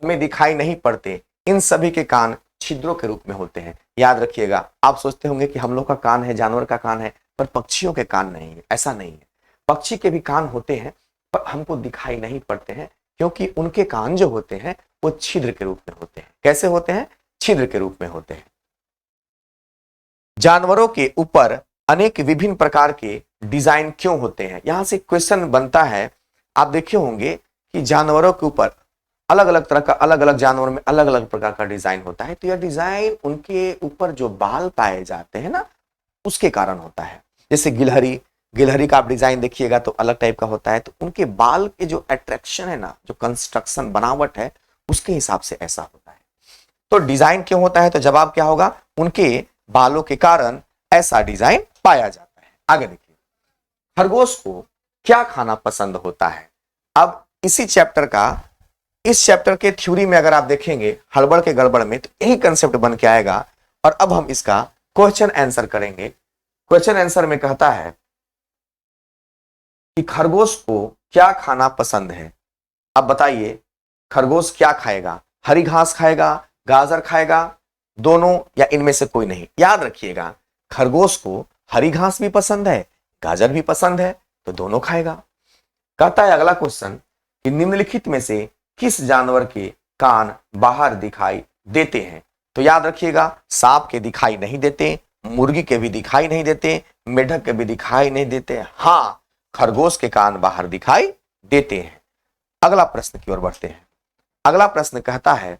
हमें दिखाई नहीं पड़ते, इन सभी के कान छिद्रों के रूप में होते हैं। याद रखिएगा, आप सोचते होंगे कि हम लोग का कान है, जानवर का कान है, पर पक्षियों के कान नहीं है। ऐसा नहीं है, पक्षी के भी कान होते हैं पर हमको दिखाई नहीं पड़ते हैं, क्योंकि उनके कान जो होते हैं वो छिद्र के रूप में होते हैं। कैसे होते हैं? छिद्र के रूप में होते हैं। जानवरों के ऊपर अनेक विभिन्न प्रकार के डिजाइन क्यों होते हैं? यहां से क्वेश्चन बनता है। आप देखे होंगे कि जानवरों के ऊपर अलग अलग तरह का, अलग अलग जानवरों में अलग अलग प्रकार का डिजाइन होता है। तो यह डिजाइन उनके ऊपर जो बाल पाए जाते हैं ना, उसके कारण होता है। जैसे गिलहरी का आप डिजाइन देखिएगा तो अलग टाइप का होता है, तो उनके बाल के जो अट्रैक्शन है ना, जो कंस्ट्रक्शन बनावट है, उसके हिसाब से ऐसा होता है। तो डिजाइन क्यों होता है? तो जवाब क्या होगा? उनके बालों के कारण ऐसा डिजाइन पाया जाता है। आगे देखिए, खरगोश को क्या खाना पसंद होता है? अब इसी चैप्टर का, इस चैप्टर के थ्योरी में अगर आप देखेंगे हड़बड़ के गड़बड़ में, तो यही कंसेप्ट बन के आएगा। और अब हम इसका क्वेश्चन आंसर करेंगे। क्वेश्चन आंसर में कहता है कि खरगोश को क्या खाना पसंद है। अब बताइए, खरगोश क्या खाएगा? हरी घास खाएगा, गाजर खाएगा, दोनों, या इनमें से कोई नहीं? याद रखिएगा, खरगोश को हरी घास भी पसंद है, गाजर भी पसंद है, तो दोनों खाएगा। कहता है अगला क्वेश्चन कि निम्नलिखित में से किस जानवर के कान बाहर दिखाई देते हैं? तो याद रखिएगा, सांप के दिखाई नहीं देते, मुर्गी के भी दिखाई नहीं देते, मेढक के भी दिखाई नहीं देते, हाँ खरगोश के कान बाहर दिखाई देते हैं। अगला प्रश्न की ओर बढ़ते हैं। अगला प्रश्न कहता है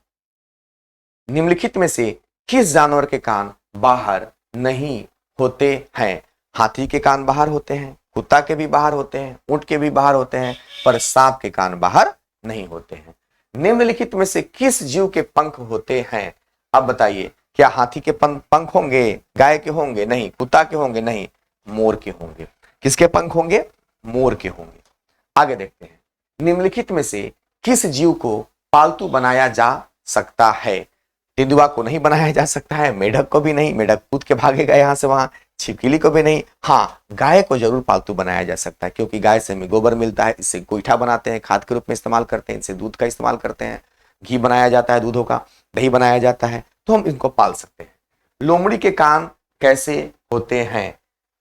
निम्नलिखित में से किस जानवर के कान बाहर नहीं होते हैं? हाथी के कान बाहर होते हैं, कुत्ता के भी बाहर होते हैं, ऊंट के भी बाहर होते हैं, पर सांप के कान बाहर नहीं होते हैं। निम्नलिखित में से किस जीव के पंख होते हैं? अब बताइए, क्या हाथी के पंख होंगे, गाय के होंगे? नहीं। कुत्ता के होंगे? नहीं। मोर के होंगे। किसके पंख होंगे? मोर के होंगे। आगे देखते हैं, निम्नलिखित में से किस जीव को पालतू बनाया जा सकता है? तेंदुआ को नहीं बनाया जा सकता है, मेढक को भी नहीं, मेढक कूद के भागेगा यहां से वहां, छिपकली को भी नहीं। हाँ, गाय को जरूर पालतू बनाया जा सकता है, क्योंकि गाय से हमें गोबर मिलता है, इससे गोईठा बनाते हैं, खाद के रूप में इस्तेमाल करते हैं, इससे दूध का इस्तेमाल करते हैं, घी बनाया जाता है, दूधों का दही बनाया जाता है, तो हम इनको पाल सकते हैं। लोमड़ी के कान कैसे होते हैं?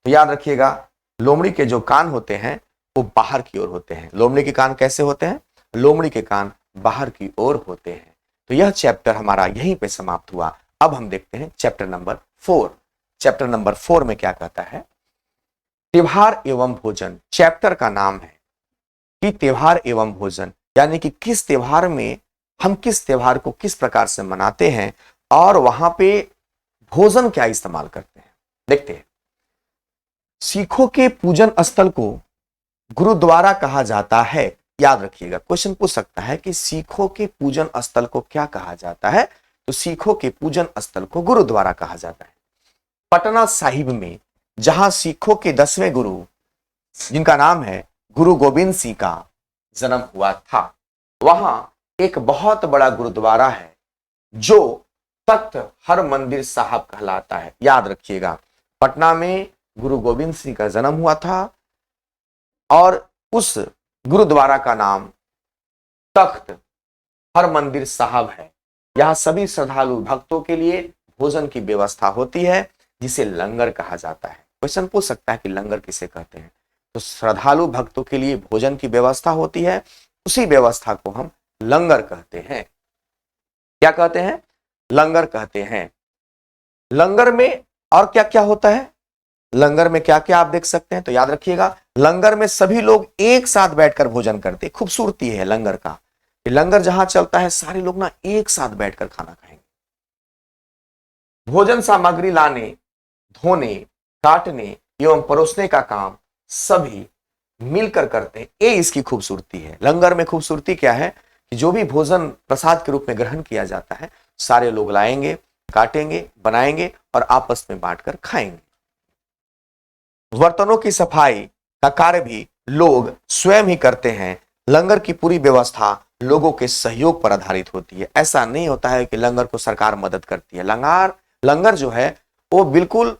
तो याद रखिएगा, लोमड़ी के जो कान होते हैं वो बाहर की ओर होते हैं। लोमड़ी के कान कैसे होते हैं? लोमड़ी के कान बाहर की ओर होते हैं। तो यह चैप्टर हमारा यहीं पे समाप्त हुआ। अब हम देखते हैं चैप्टर नंबर 4। चैप्टर नंबर 4 में क्या कहता है? त्योहार एवं भोजन। चैप्टर का नाम है कि त्योहार एवं भोजन, यानी कि किस त्योहार में हम किस त्योहार को किस प्रकार से मनाते हैं और वहां पे भोजन क्या इस्तेमाल करते हैं। देखते हैं, सिखों के पूजन स्थल को गुरुद्वारा कहा जाता है। याद रखिएगा, क्वेश्चन पूछ सकता है कि सिखों के पूजन स्थल को क्या कहा जाता है? तो सिखों के पूजन स्थल को गुरुद्वारा कहा जाता है। पटना साहिब में जहां सिखों के 10वें गुरु, जिनका नाम है गुरु गोविंद सिंह का जन्म हुआ था, वहां एक बहुत बड़ा गुरुद्वारा है जो तख्त हरमंदिर साहब कहलाता है। याद रखिएगा, पटना में गुरु गोविंद सिंह का जन्म हुआ था और उस गुरुद्वारा का नाम तख्त हरमंदिर साहब है। यहां सभी श्रद्धालु भक्तों के लिए भोजन की व्यवस्था होती है, जिसे लंगर कहा जाता है। क्वेश्चन पूछ सकता है कि लंगर किसे कहते हैं? तो श्रद्धालु भक्तों के लिए भोजन की व्यवस्था होती है, उसी व्यवस्था को हम लंगर कहते हैं। क्या कहते हैं? लंगर कहते हैं। लंगर में और क्या क्या होता है? लंगर में क्या क्या आप देख सकते हैं, तो याद रखिएगा, लंगर में सभी लोग एक साथ बैठकर भोजन करते हैं। खूबसूरती है लंगर का, लंगर जहां चलता है सारे लोग ना एक साथ बैठकर खाना खाएंगे। भोजन सामग्री लाने, धोने, काटने एवं परोसने का काम सभी मिलकर करते हैं। ये इसकी खूबसूरती है। लंगर में खूबसूरती क्या है कि जो भी भोजन प्रसाद के रूप में ग्रहण किया जाता है, सारे लोग लाएंगे, काटेंगे, बनाएंगे और आपस में बांटकर खाएंगे। बर्तनों की सफाई का कार्य भी लोग स्वयं ही करते हैं। लंगर की पूरी व्यवस्था लोगों के सहयोग पर आधारित होती है। ऐसा नहीं होता है कि लंगर को सरकार मदद करती है। लंगर जो है वो बिल्कुल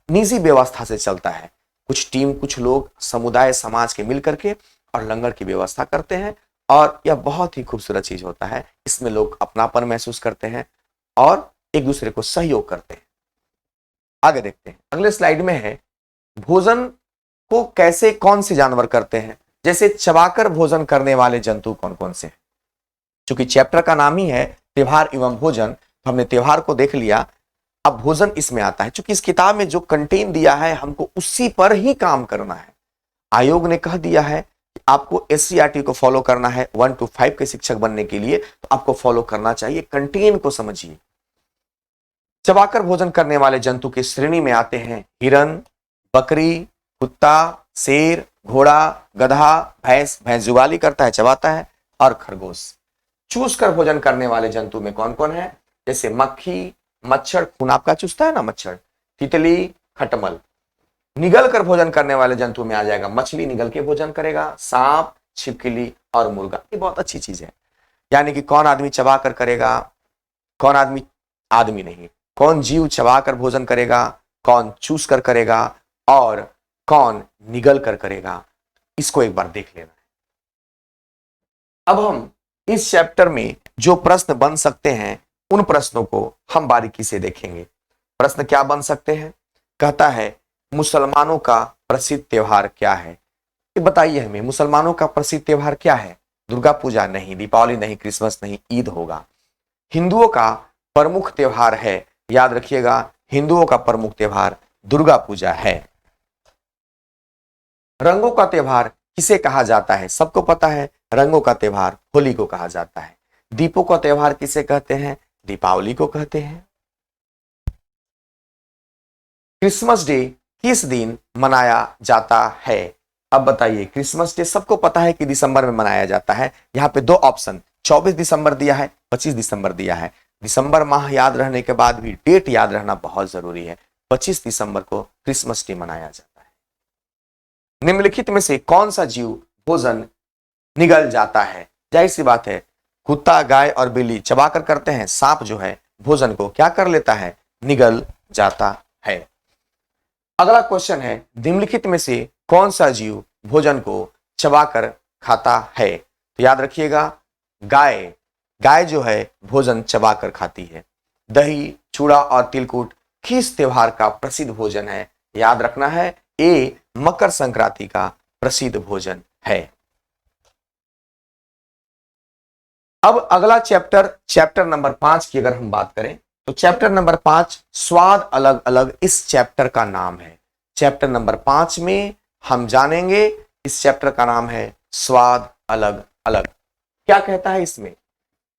निजी व्यवस्था से चलता है। कुछ टीम, कुछ लोग, समुदाय, समाज के मिल करके और लंगर की व्यवस्था करते हैं और यह बहुत ही खूबसूरत चीज होता है। इसमें लोग अपनापन महसूस करते हैं और एक दूसरे को सहयोग करते हैं। आगे देखते हैं, अगले स्लाइड में है भोजन को कैसे कौन से जानवर करते हैं। जैसे चबाकर भोजन करने वाले जंतु कौन कौन से हैं। क्योंकि चैप्टर का नाम ही है त्योहार एवं भोजन, तो हमने त्योहार को देख लिया, अब भोजन इसमें आता है। क्योंकि इस किताब में जो कंटेंट दिया है हमको उसी पर ही काम करना है। आयोग ने कह दिया है कि आपको SCERT को फॉलो करना है 1 to 5 के शिक्षक बनने के लिए, तो आपको फॉलो करना चाहिए। कंटेंट को समझिए। चबाकर भोजन करने वाले जंतु की श्रेणी में आते हैं हिरन, बकरी, कुत्ता, शेर, घोड़ा, गधा, भैंस जुगाली करता है, चबाता है, और खरगोश। चूस कर भोजन करने वाले जंतु में कौन कौन है? जैसे मक्खी, मच्छर, खून आपका चूसता है ना मच्छर, तितली, खटमल। निगल कर भोजन करने वाले जंतु में आ जाएगा मछली, निगल के भोजन करेगा, सांप, छिपकली और मुर्गा। ये बहुत अच्छी चीज है। यानी कि कौन आदमी चबा कर करेगा, कौन आदमी नहीं, कौन जीव चबा कर भोजन करेगा, कौन चूस कर करेगा और कौन निगल कर करेगा, इसको एक बार देख लेना है। अब हम इस चैप्टर में जो प्रश्न बन सकते हैं उन प्रश्नों को हम बारीकी से देखेंगे। प्रश्न क्या बन सकते हैं? कहता है मुसलमानों का प्रसिद्ध त्योहार क्या है? ये बताइए हमें, मुसलमानों का प्रसिद्ध त्योहार क्या है? दुर्गा पूजा नहीं, दीपावली नहीं, क्रिसमस नहीं, ईद होगा। हिंदुओं का प्रमुख त्योहार है, याद रखिएगा, हिंदुओं का प्रमुख त्योहार दुर्गा पूजा है। रंगों का त्योहार किसे कहा जाता है? सबको पता है, रंगों का त्योहार होली को कहा जाता है। दीपों का त्योहार किसे कहते हैं? दीपावली को कहते हैं। क्रिसमस डे किस दिन मनाया जाता है? अब बताइए, क्रिसमस डे सबको पता है कि दिसंबर में मनाया जाता है। यहाँ पे दो ऑप्शन, 24 दिसंबर दिया है, 25 दिसंबर दिया है। दिसंबर माह याद रहने के बाद भी डेट याद रहना बहुत जरूरी है। 25 दिसंबर को क्रिसमस डे मनाया जाता है। निम्नलिखित में से कौन सा जीव भोजन निगल जाता है? जाहिर सी बात है, कुत्ता, गाय और बिल्ली चबाकर करते हैं, सांप जो है भोजन को क्या कर लेता है? निगल जाता है। अगला क्वेश्चन है, निम्नलिखित में से कौन सा जीव भोजन को चबाकर खाता है? तो याद रखिएगा, गाय। गाय जो है भोजन चबाकर खाती है। दही, चूड़ा और तिलकुट किस त्योहार का प्रसिद्ध भोजन है? याद रखना है, ए मकर संक्रांति का प्रसिद्ध भोजन है। अब अगला चैप्टर नंबर 5 की अगर हम बात करें तो चैप्टर नंबर 5 स्वाद अलग अलग इस चैप्टर का नाम है। चैप्टर नंबर 5 में हम जानेंगे, इस चैप्टर का नाम है स्वाद अलग अलग। क्या कहता है इसमें?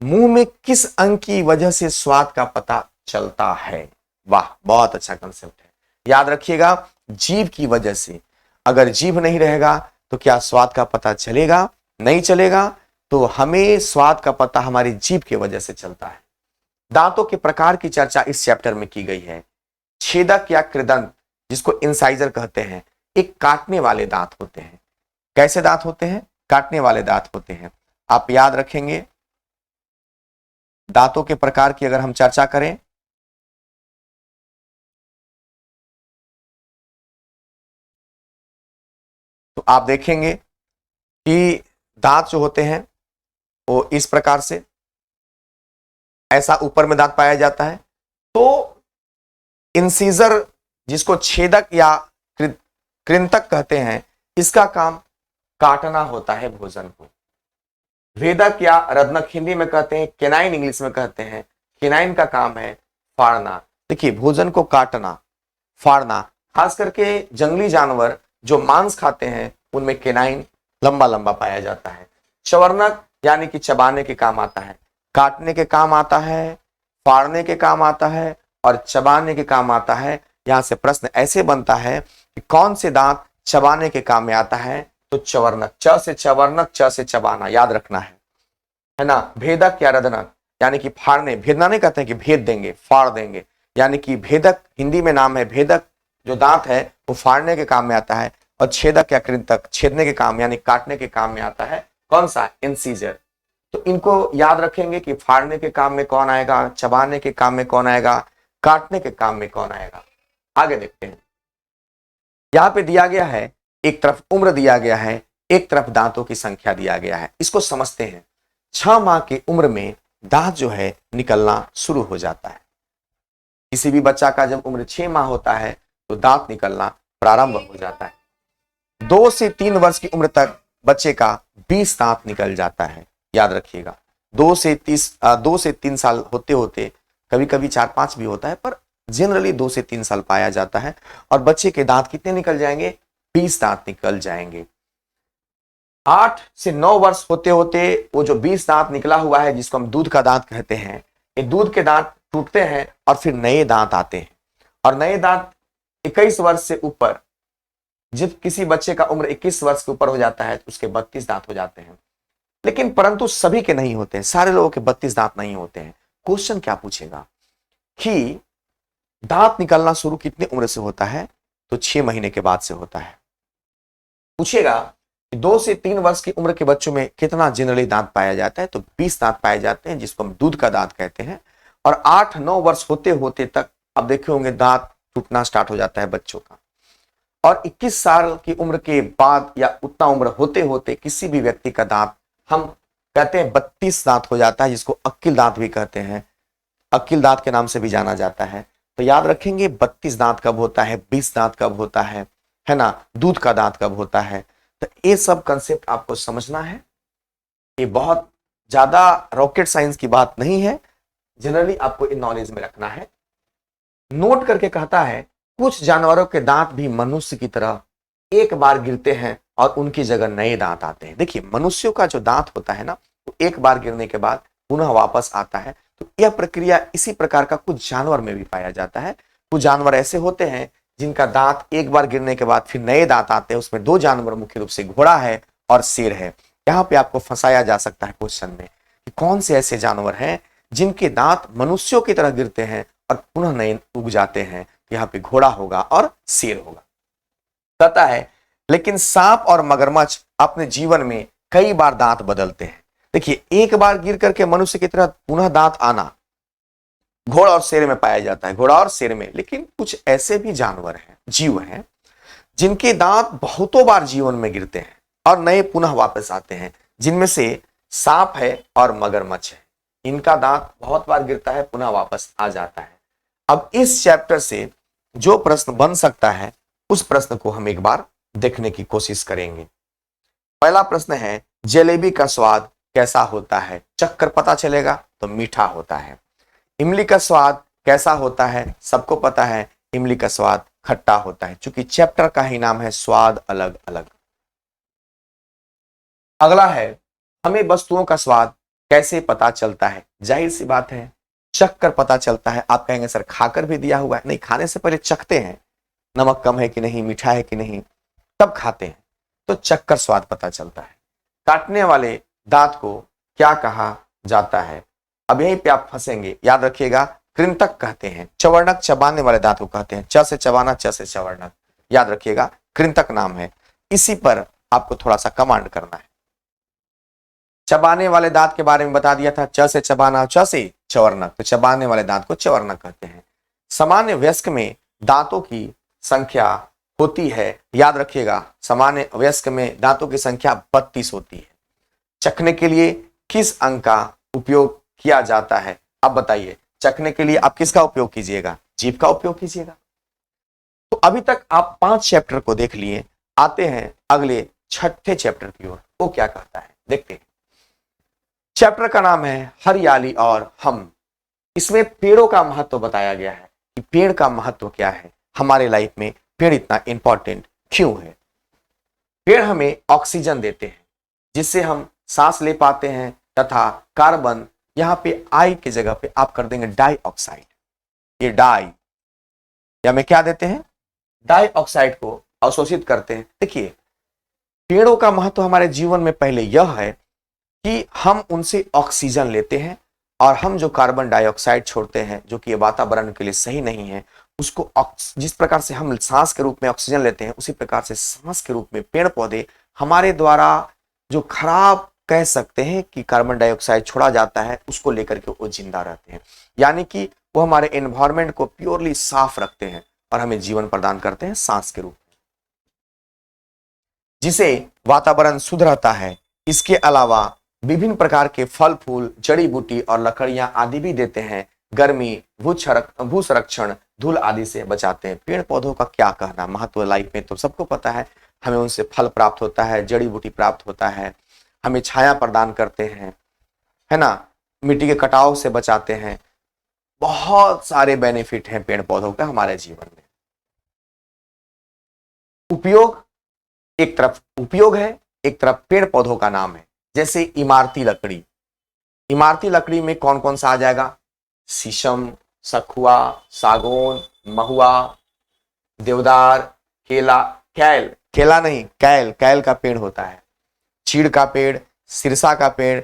मुंह में किस अंग की वजह से स्वाद का पता चलता है? वाह, बहुत अच्छा कंसेप्ट है। याद रखिएगा, जीभ की वजह से। अगर जीभ नहीं रहेगा तो क्या स्वाद का पता चलेगा? नहीं चलेगा। तो हमें स्वाद का पता हमारी जीभ की वजह से चलता है। दांतों के प्रकार की चर्चा इस चैप्टर में की गई है। छेदक या कृदंत, जिसको इंसाइजर कहते हैं, एक काटने वाले दांत होते हैं। कैसे दांत होते हैं? काटने वाले दांत होते हैं। आप याद रखेंगे, दांतों के प्रकार की अगर हम चर्चा करें तो आप देखेंगे कि दांत जो होते हैं वो इस प्रकार से, ऐसा ऊपर में दांत पाया जाता है। तो इंसीजर, जिसको छेदक या कृंतक कहते हैं, इसका काम काटना होता है भोजन को। भेदक या रत्नक हिंदी में कहते हैं, केनाइन इंग्लिश में कहते हैं, केनाइन का काम है फाड़ना। देखिए, भोजन को काटना, फाड़ना, खास करके जंगली जानवर जो मांस खाते हैं उनमें केनाइन लंबा लंबा पाया जाता है। चवर्णक यानी कि चबाने के काम आता है, काटने के काम आता है, फाड़ने के काम आता है और चबाने के काम आता है। यहां से प्रश्न ऐसे बनता है कि कौन से दांत चबाने के काम में आता है? तो चवर्णक। च से चवर्णक, च से चबाना, याद रखना है ना। भेदक या रदनक यानी कि फाड़ने, भेदना नहीं कहते हैं कि भेद देंगे, फाड़ देंगे, यानी कि भेदक हिंदी में नाम है। भेदक जो दांत है वो फाड़ने के काम में आता है और छेदक या कृंतक छेदने के काम यानी काटने के काम में आता है। कौन सा? इंसीजर। तो इनको याद रखेंगे कि फाड़ने के काम में कौन आएगा, चबाने के काम में कौन आएगा, काटने के काम में कौन आएगा। आगे देखते हैं, यहां पे दिया गया है, एक तरफ उम्र दिया गया है, एक तरफ दांतों की संख्या दिया गया है। इसको समझते हैं। 6 माह की उम्र में दांत जो है निकलना शुरू हो जाता है। किसी भी बच्चा का जब उम्र 6 माह होता है तो दांत निकलना प्रारंभ हो जाता है। 2 से 3 वर्ष की उम्र तक बच्चे का 20 दांत निकल जाता है। याद रखिएगा, 2 से 3 साल होते होते कभी कभी 4-5 भी होता है, पर जनरली 2 से 3 साल पाया जाता है। और बच्चे के दांत कितने निकल जाएंगे? 20 दांत निकल जाएंगे। 8 से 9 वर्ष होते होते वो जो 20 दांत निकला हुआ है, जिसको हम दूध का दांत कहते हैं, ये दूध के दांत टूटते हैं और फिर नए दांत आते हैं। और नए दांत 21 वर्ष से ऊपर, जब किसी बच्चे का उम्र 21 वर्ष के ऊपर हो जाता है तो उसके 32 दांत हो जाते हैं। लेकिन परंतु सभी के नहीं होते हैं, सारे लोगों के 32 दांत नहीं होते हैं। क्वेश्चन क्या पूछेगा कि दांत निकलना शुरू कितनी उम्र से होता है? तो 6 महीने के बाद से होता है। पूछेगा कि 2 से 3 वर्ष की उम्र के बच्चों में कितना जनरली दांत पाया जाता है? तो 20 दांत पाए जाते हैं, जिसको हम दूध का दांत कहते हैं। और 8-9 वर्ष होते होते तक अब देखे होंगे दांत टूटना स्टार्ट हो जाता है बच्चों का। और 21 साल की उम्र के बाद या उतना उम्र होते होते किसी भी व्यक्ति का दांत, हम कहते हैं 32 दांत हो जाता है, जिसको अक्किल दांत भी कहते हैं, अक्किल दांत के नाम से भी जाना जाता है। तो याद रखेंगे 32 दांत कब होता है, 20 दांत कब होता है ना, दूध का दांत कब होता है। तो ये सब कंसेप्ट आपको समझना है। ये बहुत ज्यादा रॉकेट साइंस की बात नहीं है, जनरली आपको इन नॉलेज में रखना है। नोट करके कहता है, कुछ जानवरों के दांत भी मनुष्य की तरह एक बार गिरते हैं और उनकी जगह नए दांत आते हैं। देखिए, मनुष्यों का जो दांत होता है ना, वो एक बार गिरने के बाद पुनः वापस आता है। तो यह प्रक्रिया इसी प्रकार का कुछ जानवर में भी पाया जाता है। कुछ जानवर ऐसे होते हैं जिनका दांत एक बार गिरने के बाद फिर नए दांत आते हैं, उसमें दो जानवर मुख्य रूप से घोड़ा है और शेर है। यहाँ पे आपको फंसाया जा सकता है क्वेश्चन में कि कौन से ऐसे जानवर हैं जिनके दांत मनुष्यों की तरह गिरते हैं और पुनः नए उग जाते हैं। तो यहाँ पे घोड़ा होगा और शेर होगा। कहता है लेकिन सांप और मगरमच्छ अपने जीवन में कई बार दांत बदलते हैं। देखिए, एक बार गिर करके मनुष्य की तरह पुनः दांत आना घोड़ा और शेर में पाया जाता है, घोड़ा और शेर में। लेकिन कुछ ऐसे भी जानवर हैं, जीव हैं, जिनके दांत बहुतों बार जीवन में गिरते हैं और नए पुनः वापस आते हैं, जिनमें से सांप है और मगरमच्छ है। इनका दांत बहुत बार गिरता है, पुनः वापस आ जाता है। अब इस चैप्टर से जो प्रश्न बन सकता है उस प्रश्न को हम एक बार देखने की कोशिश करेंगे। पहला प्रश्न है, जलेबी का स्वाद कैसा होता है? चखकर पता चलेगा तो मीठा होता है। इमली का स्वाद कैसा होता है? सबको पता है इमली का स्वाद खट्टा होता है, क्योंकि चैप्टर का ही नाम है स्वाद अलग अलग। अगला है, हमें वस्तुओं का स्वाद कैसे पता चलता है? जाहिर सी बात है, चख कर पता चलता है। आप कहेंगे सर खाकर भी दिया हुआ है। नहीं, खाने से पहले चखते हैं, नमक कम है कि नहीं, मीठा है कि नहीं, तब खाते हैं, तो चख कर स्वाद पता चलता है। काटने वाले दांत को क्या कहा जाता है? अब यहीं पे आप फंसेंगे, याद रखिएगा, कृंतक कहते हैं। चवर्णक चबाने वाले दांत को कहते हैं। च से चबाना, च से चवर्णक, याद रखिएगा, कृंतक नाम है। इसी पर आपको थोड़ा सा कमांड करना है। चबाने वाले दांत के बारे में बता दिया था, च से चबाना, च से चवर्णक, तो चबाने वाले दांत को चवर्णक कहते हैं। सामान्य वयस्क में दांतों की संख्या होती है, याद रखिएगा, सामान्य वयस्क में दांतों की संख्या 32 होती है। चखने के लिए किस अंग का उपयोग किया जाता है? अब बताइए, चखने के लिए आप किसका उपयोग कीजिएगा? जीभ का उपयोग कीजिएगा। तो अभी तक आप 5 चैप्टर को देख लिए, आते हैं अगले छठे चैप्टर की ओर। वो क्या कहता है देखते हैं। चैप्टर का नाम है हरियाली और हम। इसमें पेड़ों का महत्व बताया गया है कि पेड़ का महत्व क्या है हमारे लाइफ में, पेड़ इतना इंपॉर्टेंट क्यों है। पेड़ हमें ऑक्सीजन देते हैं जिससे हम सांस ले पाते हैं, तथा कार्बन, यहां पे आई की जगह पे आप कर देंगे डाइऑक्साइड। ये डाई या में क्या देते हैं? डाइऑक्साइड को अवशोषित करते हैं। देखिए, पेड़ों का महत्व हमारे जीवन में पहले यह है कि हम उनसे ऑक्सीजन लेते हैं और हम जो कार्बन डाइऑक्साइड छोड़ते हैं, जो कि वातावरण के लिए सही नहीं है, उसको जिस प्रकार से हम सांस के रूप में ऑक्सीजन लेते हैं, उसी प्रकार से सांस के रूप में पेड़ पौधे हमारे द्वारा जो खराब कह सकते हैं कि कार्बन डाइऑक्साइड छोड़ा जाता है, उसको लेकर के वो जिंदा रहते हैं। यानी कि वो हमारे एनवायरनमेंट को प्योरली साफ रखते हैं और हमें जीवन प्रदान करते हैं सांस के रूप में, जिसे वातावरण शुद्ध रहता है। इसके अलावा विभिन्न प्रकार के फल फूल, जड़ी बूटी और लकड़ियां आदि भी देते हैं। गर्मी, भू संरक्षण, धूल आदि से बचाते हैं। पेड़ पौधों का क्या कहना, महत्व लाइफ में तो सबको पता है। हमें उनसे फल प्राप्त होता है, जड़ी बूटी प्राप्त होता है, हमें छाया प्रदान करते हैं, है ना, मिट्टी के कटाव से बचाते हैं। बहुत सारे बेनिफिट हैं पेड़ पौधों का हमारे जीवन में। उपयोग एक तरफ उपयोग है, एक तरफ पेड़ पौधों का नाम है। जैसे इमारती लकड़ी, इमारती लकड़ी में कौन कौन सा आ जाएगा? शीशम, सखुआ, सागौन, महुआ, देवदार, केला, कैल, केला नहीं, कैल, कैल का पेड़ होता है, चीड़ का पेड़, सिरसा का पेड़,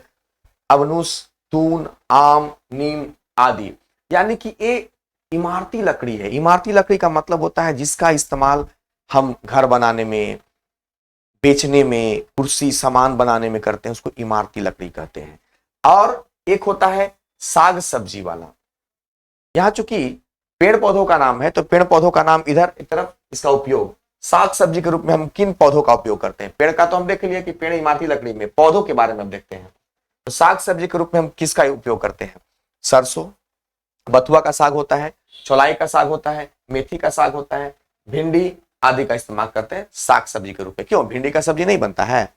अबनुस, तून, आम, नीम आदि। यानी कि ये इमारती लकड़ी है। इमारती लकड़ी का मतलब होता है जिसका इस्तेमाल हम घर बनाने में, बेचने में, कुर्सी सामान बनाने में करते हैं, उसको इमारती लकड़ी कहते हैं। और एक होता है साग सब्जी वाला। यहां चूंकि पेड़ पौधों का नाम है तो पेड़ पौधों का नाम इधर एक तरफ, इसका उपयोग साग सब्जी के रूप में हम किन पौधों का उपयोग करते हैं? पेड़ का तो हम देख लिए कि पेड़ इमारती लकड़ी में, पौधों के बारे में हम देखते हैं। तो साग सब्जी के रूप में हम किसका उपयोग करते हैं? सरसों, बथुआ का साग होता है, चौलाई का साग होता है, मेथी का साग होता है, भिंडी आदि का इस्तेमाल करते हैं साग सब्जी के रूप में। क्यों? भिंडी का सब्जी नहीं बनता है,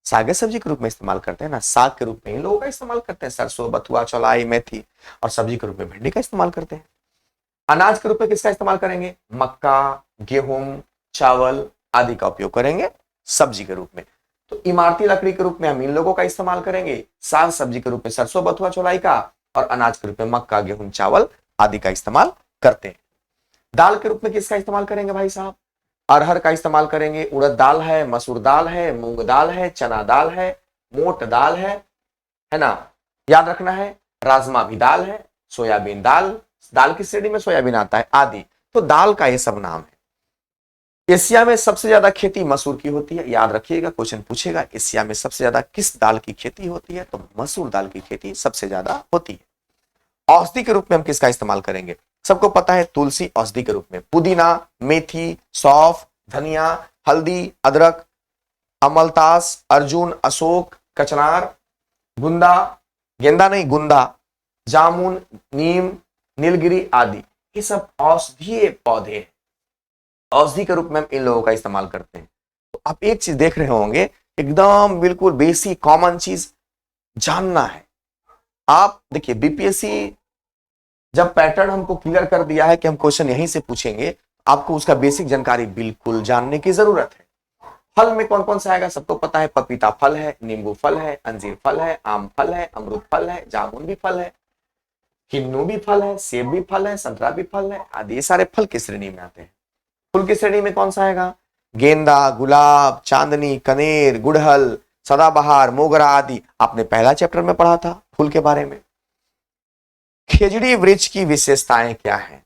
साग सब्जी के रूप में इस्तेमाल करते हैं ना, साग के रूप में इन लोगों का इस्तेमाल करते हैं। सरसों, बथुआ, चौलाई, मेथी, और सब्जी के रूप में भिंडी का इस्तेमाल करते हैं। अनाज के रूप में किसका इस्तेमाल करेंगे? मक्का, गेहूं, चावल आदि का उपयोग करेंगे सब्जी के रूप में। तो इमारती लकड़ी के रूप में हम इन लोगों का इस्तेमाल करेंगे, साग सब्जी के रूप में सरसों, बथुआ, चौलाई का, और अनाज के रूप में मक्का, गेहूं, चावल आदि का इस्तेमाल करते हैं। दाल के रूप में किसका इस्तेमाल करेंगे भाई साहब? अरहर का इस्तेमाल करेंगे, उड़द दाल है, मसूर दाल है, मूंग दाल है, चना दाल है, मोट दाल है ना, याद रखना है। राजमा भी दाल है, सोयाबीन दाल, दाल की श्रेणी में सोयाबीन आता है आदि। तो दाल का ये सब नाम है। एशिया में सबसे ज्यादा खेती मसूर की होती है, याद रखिएगा, क्वेश्चन पूछेगा एशिया में सबसे ज्यादा किस दाल की खेती होती है, तो मसूर दाल की खेती सबसे ज्यादा होती है। औषधि के रूप में हम किसका इस्तेमाल करेंगे? सबको पता है तुलसी औषधि के रूप में, पुदीना, मेथी, सौंफ, धनिया, हल्दी, अदरक, अमलतास, अर्जुन, अशोक, कचनार, गुंदा, गेंदा नहीं गुंदा, जामुन, नीम, नीलगिरी आदि, ये सब औषधीय पौधे हैं। औषधि के रूप में हम इन लोगों का इस्तेमाल करते हैं। तो आप एक चीज देख रहे होंगे, एकदम बिल्कुल बेसिक कॉमन चीज जानना है। आप देखिए बीपीएससी जब पैटर्न हमको क्लियर कर दिया है कि हम क्वेश्चन यहीं से पूछेंगे, आपको उसका बेसिक जानकारी बिल्कुल जानने की जरूरत है। फल में कौन कौन सा आएगा? सबको पता है, पपीता फल है, नींबू फल है, अंजीर फल है, आम फल है, अमरूद फल है, जामुन भी फल है, किन्नू भी फल है, सेब भी फल है, संतरा भी फल है आदि, ये सारे फल की श्रेणी में आते हैं। फूल की श्रेणी में कौन सा आएगा? गेंदा, गुलाब, चांदनी, कनेर, गुड़हल, सदाबहार, मोगरा आदि। आपने पहला चैप्टर में पढ़ा था फूल के बारे में। खेजड़ी वृक्ष की विशेषताएं क्या है?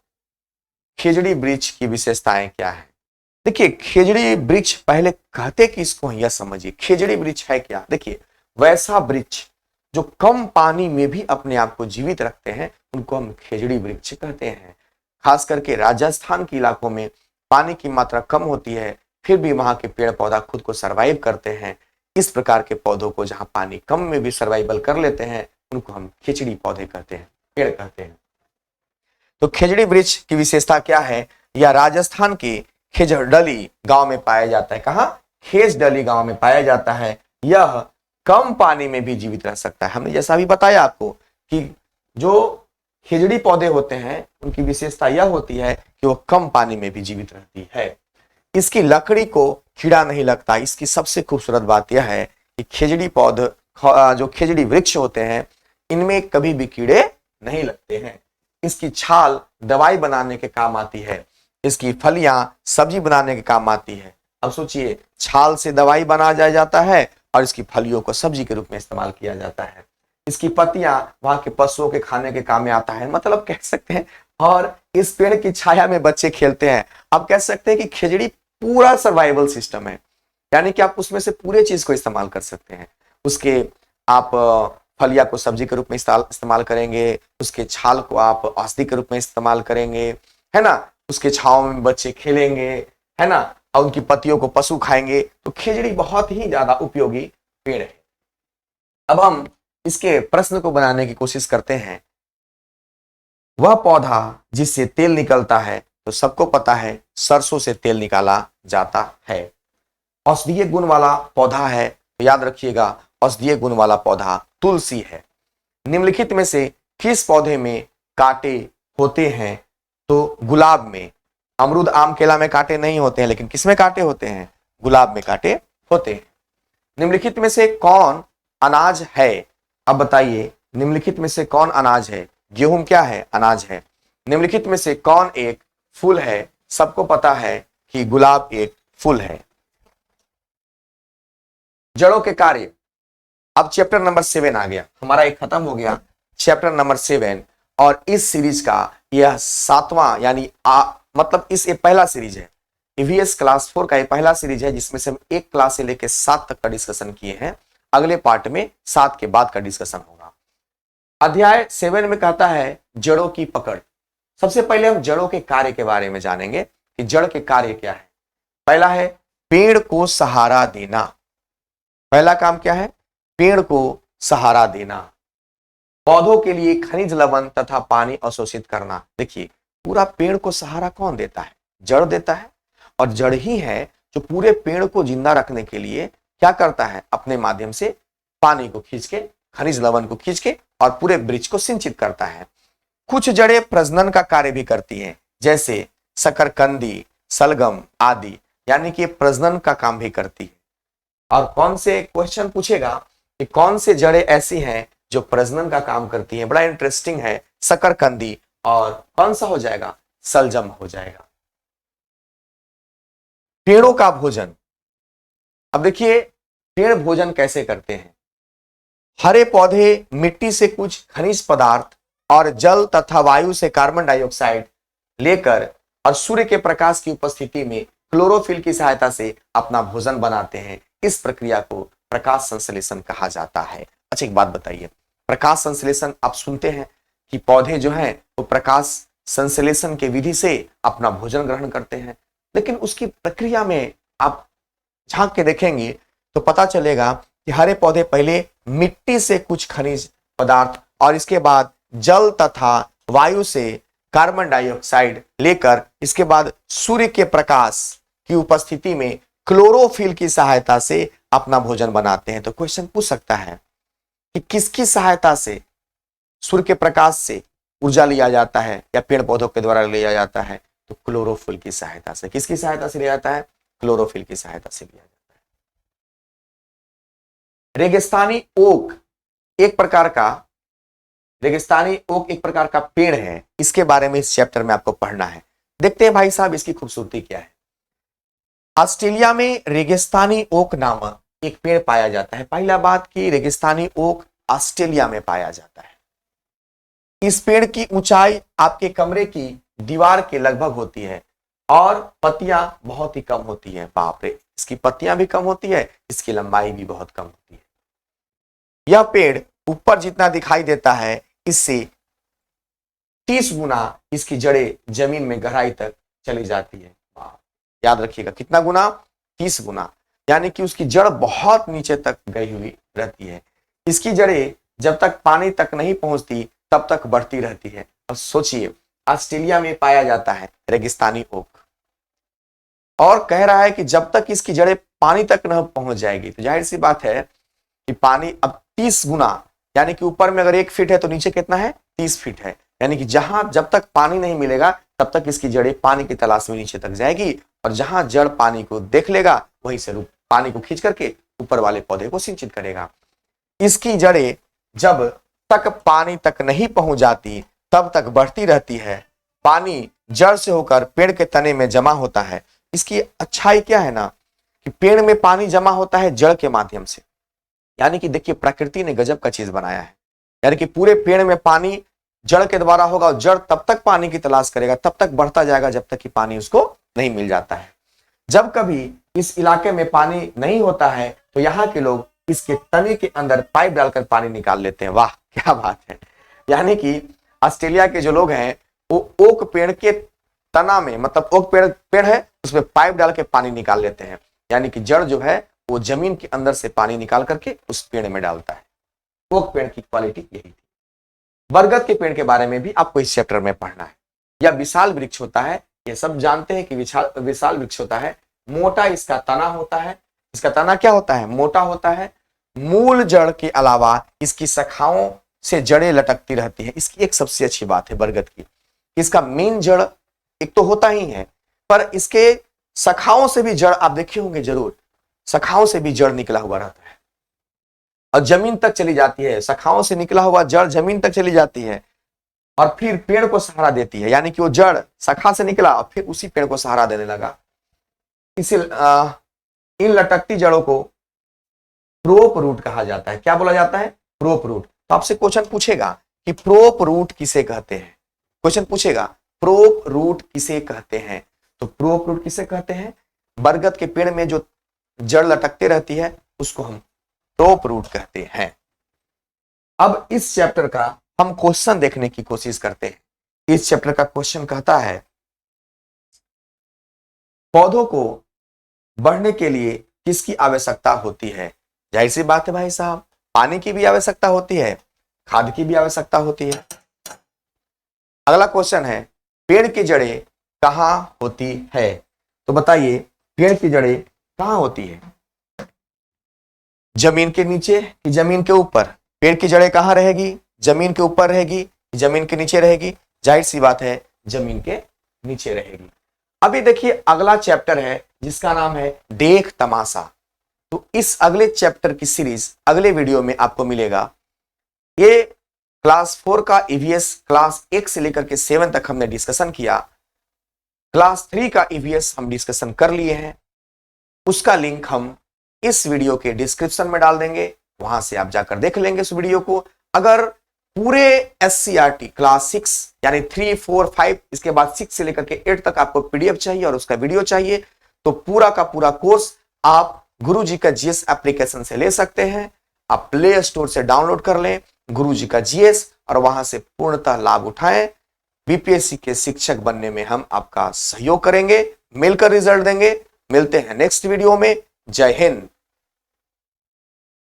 खेजड़ी वृक्ष की विशेषताएं क्या है? देखिए खेजड़ी वृक्ष पहले कहते किसको है यह समझिए। खेजड़ी वृक्ष है क्या? देखिए वैसा वृक्ष जो कम पानी में भी अपने आप को जीवित रखते हैं उनको हम खेजड़ी वृक्ष कहते हैं। खास करके राजस्थान के इलाकों में पानी की मात्रा कम होती है, फिर भी वहां के पेड़ पौधा खुद को सरवाइव करते हैं। इस प्रकार के पौधों को जहां पानी कम में भी सर्वाइवल कर लेते हैं उनको हम खेजड़ी पौधे कहते हैं, पेड़ कहते हैं। तो खेजड़ी वृक्ष की विशेषता क्या है? यह राजस्थान के खेजड़ली गांव में पाया जाता है। कहां? खेजड़ली गांव में पाया जाता है। यह कम पानी में भी जीवित रह सकता है। हमने जैसा भी बताया आपको कि जो खेजड़ी पौधे होते हैं उनकी विशेषता यह होती है कि वो कम पानी में भी जीवित रहती है। इसकी लकड़ी को कीड़ा नहीं लगता। इसकी सबसे खूबसूरत बात यह है कि खेजड़ी पौधे जो खेजड़ी वृक्ष होते हैं इनमें कभी भी कीड़े नहीं लगते हैं। इसकी छाल दवाई बनाने के काम आती है, इसकी फलियां सब्जी बनाने के काम आती है। अब सोचिए, छाल से दवाई बनाया जाता है और इसकी फलियों को सब्जी के रूप में इस्तेमाल किया जाता है। इसकी पत्तियां वहां के पशुओं के खाने के काम में आता है, मतलब कह सकते हैं। और इस पेड़ की छाया में बच्चे खेलते हैं। आप कह सकते हैं कि खेजड़ी पूरा सर्वाइवल सिस्टम है, यानी कि आप उसमें से पूरे चीज को इस्तेमाल कर सकते हैं। उसके आप फलिया को सब्जी के रूप में इस्तेमाल करेंगे, उसके छाल को आप औषधि के रूप में इस्तेमाल करेंगे, है ना, उसके छांव में बच्चे खेलेंगे, है ना, और उनकी पत्तियों को पशु खाएंगे। तो खेजड़ी बहुत ही ज्यादा उपयोगी पेड़ है। अब हम इसके प्रश्न को बनाने की कोशिश करते हैं। वह पौधा जिससे तेल निकलता है, तो सबको पता है सरसों से तेल निकाला जाता है। औषधीय गुण वाला पौधा है, तो याद रखिएगा औषधीय गुण वाला पौधा तुलसी है। निम्नलिखित में से किस पौधे में कांटे होते हैं? तो गुलाब में। अमरूद, आम, केला में कांटे नहीं होते हैं, लेकिन किसमें कांटे होते हैं? गुलाब में कांटे होते हैं। निम्नलिखित में से कौन अनाज है? अब बताइए, निम्नलिखित में से कौन अनाज है? गेहूं क्या है? अनाज है। निम्नलिखित में से कौन एक फूल है? सबको पता है कि गुलाब एक फूल है। जड़ों के कार्य। अब चैप्टर नंबर 7 आ गया, हमारा एक खत्म हो गया चैप्टर नंबर 7। और इस सीरीज का यह 7वां यानी मतलब इस ये पहला सीरीज है। ईवीएस क्लास 4 का ये पहला सीरीज है जिसमें से हम 1 क्लास से लेकर 7 तक का डिस्कशन किए हैं। अगले पार्ट में 7 के बाद का डिस्कशन होगा। अध्याय 7 में कहता है जड़ों की पकड़। सबसे पहले हम जड़ों के कार्य के बारे में जानेंगे कि जड़ के कार्य क्या है। पहला है पेड़ को सहारा देना। पहला काम क्या है? पेड़ को सहारा देना। पौधों के लिए खनिज लवण तथा पानी अवशोषित करना। देखिए, पूरा पेड़ को सहारा कौन देता है? जड़ देता है। और जड़ ही है जो पूरे पेड़ को जिंदा रखने के लिए क्या करता है? अपने माध्यम से पानी को खींच के, खनिज लवण को खींच के और पूरे वृक्ष को सिंचित करता है। कुछ जड़ें प्रजनन का कार्य भी करती हैं, जैसे शकरकंदी, सलगम आदि, यानी कि प्रजनन का काम भी करती है। और कौन से क्वेश्चन पूछेगा कि कौन से जड़ें ऐसी हैं जो प्रजनन का काम करती हैं? बड़ा इंटरेस्टिंग है। शकरकंदी और कौन सा हो जाएगा? शलजम हो जाएगा। पेड़ों का भोजन। अब देखिए पेड़ भोजन कैसे करते हैं। हरे पौधे मिट्टी से कुछ खनिज पदार्थ और जल तथा वायु से कार्बन डाइऑक्साइड लेकर और सूर्य के प्रकाश की उपस्थिति में क्लोरोफिल की सहायता से अपना भोजन बनाते हैं। इस प्रक्रिया को प्रकाश संश्लेषण कहा जाता है। अच्छा एक बात बताइए, प्रकाश संश्लेषण आप सुनते हैं कि पौधे जो हैं वो प्रकाश संश्लेषण के विधि से अपना भोजन ग्रहण करते हैं, लेकिन उसकी प्रक्रिया में आप झांक के देखेंगे तो पता चलेगा कि हरे पौधे पहले मिट्टी से कुछ खनिज पदार्थ और इसके बाद जल तथा वायु से कार्बन डाइऑक्साइड लेकर इसके बाद सूर्य के प्रकाश की उपस्थिति में क्लोरोफिल की सहायता से अपना भोजन बनाते हैं। तो क्वेश्चन पूछ सकता है कि किसकी सहायता से सूर्य के प्रकाश से ऊर्जा लिया जाता है या पेड़ पौधों के द्वारा लिया जाता है? तो क्लोरोफिल की सहायता से। किसकी सहायता से लिया जाता है? क्लोरोफिल की सहायता से लिया जाता है। रेगिस्तानी ओक एक प्रकार का पेड़ है। इसके बारे में इस चैप्टर में आपको पढ़ना है। देखते हैं भाई साहब इसकी खूबसूरती क्या है। ऑस्ट्रेलिया में रेगिस्तानी ओक नामक एक पेड़ पाया जाता है। पहला बात कि रेगिस्तानी ओक ऑस्ट्रेलिया में पाया जाता है। इस पेड़ की ऊंचाई आपके कमरे की दीवार के लगभग होती है और पत्तियां बहुत ही कम होती है। बाप रे, इसकी पत्तियां भी कम होती है, इसकी लंबाई भी बहुत कम होती है। यह पेड़ ऊपर जितना दिखाई देता है इससे 30 गुना इसकी जड़ें जमीन में गहराई तक चली जाती है। याद रखिएगा कितना गुना? 30 गुना, यानी कि उसकी जड़ बहुत नीचे तक गई हुई रहती है। इसकी जड़ें जब तक पानी तक नहीं पहुंचती तब तक बढ़ती रहती है। और सोचिए ऑस्ट्रेलिया में पाया जाता है रेगिस्तानी ओक, और कह रहा है कि जब तक इसकी जड़ें पानी तक न पहुंच जाएगी तो जाहिर सी बात है कि पानी अब 30 गुना, यानी कि ऊपर में अगर 1 फीट है तो नीचे कितना है? 30 फीट है। यानी कि जहां जब तक पानी नहीं मिलेगा तब तक इसकी जड़ें पानी की तलाश में नीचे तक जाएगी, और जहां जड़ पानी को देख लेगा वहीं से पानी को खींच करके ऊपर वाले पौधे को सिंचित करेगा। इसकी जड़ें जब तक पानी तक नहीं पहुंच जाती तब तक बढ़ती रहती है। पानी जड़ से होकर पेड़ के तने में जमा होता है। इसकी अच्छाई क्या है ना कि पेड़ में पानी जमा होता है जड़ के माध्यम से। यानी कि देखिए प्रकृति ने गजब का चीज बनाया है। यानी कि पूरे पेड़ में पानी जड़ के द्वारा होगा और जड़ तब तक पानी की तलाश करेगा, तब तक बढ़ता जाएगा जब तक कि पानी उसको नहीं मिल जाता है। जब कभी इस इलाके में पानी नहीं होता है तो यहाँ के लोग इसके तने के अंदर पाइप डालकर पानी निकाल लेते हैं। वाह क्या बात है। यानी कि ऑस्ट्रेलिया के जो लोग हैं वो ओक पेड़ के तना में, मतलब ओक पेड़ है उसमें पाइप डाल के पानी निकाल लेते हैं। यानी कि जड़ जो है वो जमीन के अंदर से पानी निकाल करके उस पेड़ में डालता है। ओक पेड़ की क्वालिटी यही थी। बरगद के पेड़ के बारे में भी आपको इस चैप्टर में पढ़ना है। यह विशाल वृक्ष होता है, ये सब जानते हैं कि विशाल वृक्ष होता है। मोटा इसका तना होता है। इसका तना क्या होता है? मोटा होता है। मूल जड़ के अलावा इसकी शाखाओं से जड़ें लटकती रहती हैं। इसकी एक सबसे अच्छी बात है बरगद की, इसका मेन जड़ एक तो होता ही है, पर इसके शाखाओं से भी जड़ आप देखे होंगे जरूर, शाखाओं से भी जड़ निकला हुआ रहता है और जमीन तक चली जाती है। शाखाओं से निकला हुआ जड़ जमीन तक चली जाती है और फिर पेड़ को सहारा देती है। यानी कि वो जड़ शाखा से निकला और फिर उसी पेड़ को सहारा देने लगा। इसे इन लटकती जड़ों को प्रोप रूट कहा जाता है। क्या बोला जाता है? Prop root. तो आपसे क्वेश्चन पूछेगा कि प्रोप रूट किसे कहते हैं? क्वेश्चन पूछेगा प्रोप रूट किसे कहते हैं? तो प्रोप रूट किसे कहते हैं? बरगद के पेड़ में जो जड़ लटकते रहती है उसको हम प्रोप रूट कहते हैं। अब इस चैप्टर का हम क्वेश्चन देखने की कोशिश करते हैं। इस चैप्टर का क्वेश्चन कहता है पौधों को बढ़ने के लिए किसकी आवश्यकता होती है? जाहिर सी बात है भाई साहब, पानी की भी आवश्यकता होती है, खाद की भी आवश्यकता होती है। अगला क्वेश्चन है पेड़ की जड़ें कहां होती है? तो बताइए पेड़ की जड़ें कहां होती है? जमीन के नीचे कि जमीन के ऊपर? पेड़ की जड़ें कहां रहेगी? जमीन के ऊपर रहेगी कि जमीन के नीचे रहेगी? जाहिर सी बात है जमीन के नीचे रहेगी। अभी देखिए अगला चैप्टर है जिसका नाम है देख तमाशा। तो इस अगले चैप्टर की सीरीज अगले वीडियो में आपको मिलेगा। ये क्लास 4 का ईवीएस क्लास 1 से लेकर के 7 तक हमने डिस्कशन किया। क्लास 3 का ईवीएस हम डिस्कशन कर लिए हैं, उसका लिंक हम इस वीडियो के डिस्क्रिप्शन में डाल देंगे, वहां से आप जाकर देख लेंगे इस वीडियो को। अगर पूरे एससीईआरटी क्लास 6 यानी 3, 4, 5 इसके बाद 6 से लेकर के 8 तक आपको पीडीएफ चाहिए और उसका वीडियो चाहिए, तो पूरा का पूरा कोर्स आप गुरुजी का जीएस एप्लीकेशन से ले सकते हैं। आप प्ले स्टोर से डाउनलोड कर लें गुरुजी का जीएस और वहां से पूर्णतः लाभ उठाएं। बीपीएससी के शिक्षक बनने में हम आपका सहयोग करेंगे, मिलकर रिजल्ट देंगे। मिलते हैं नेक्स्ट वीडियो में। जय हिंद।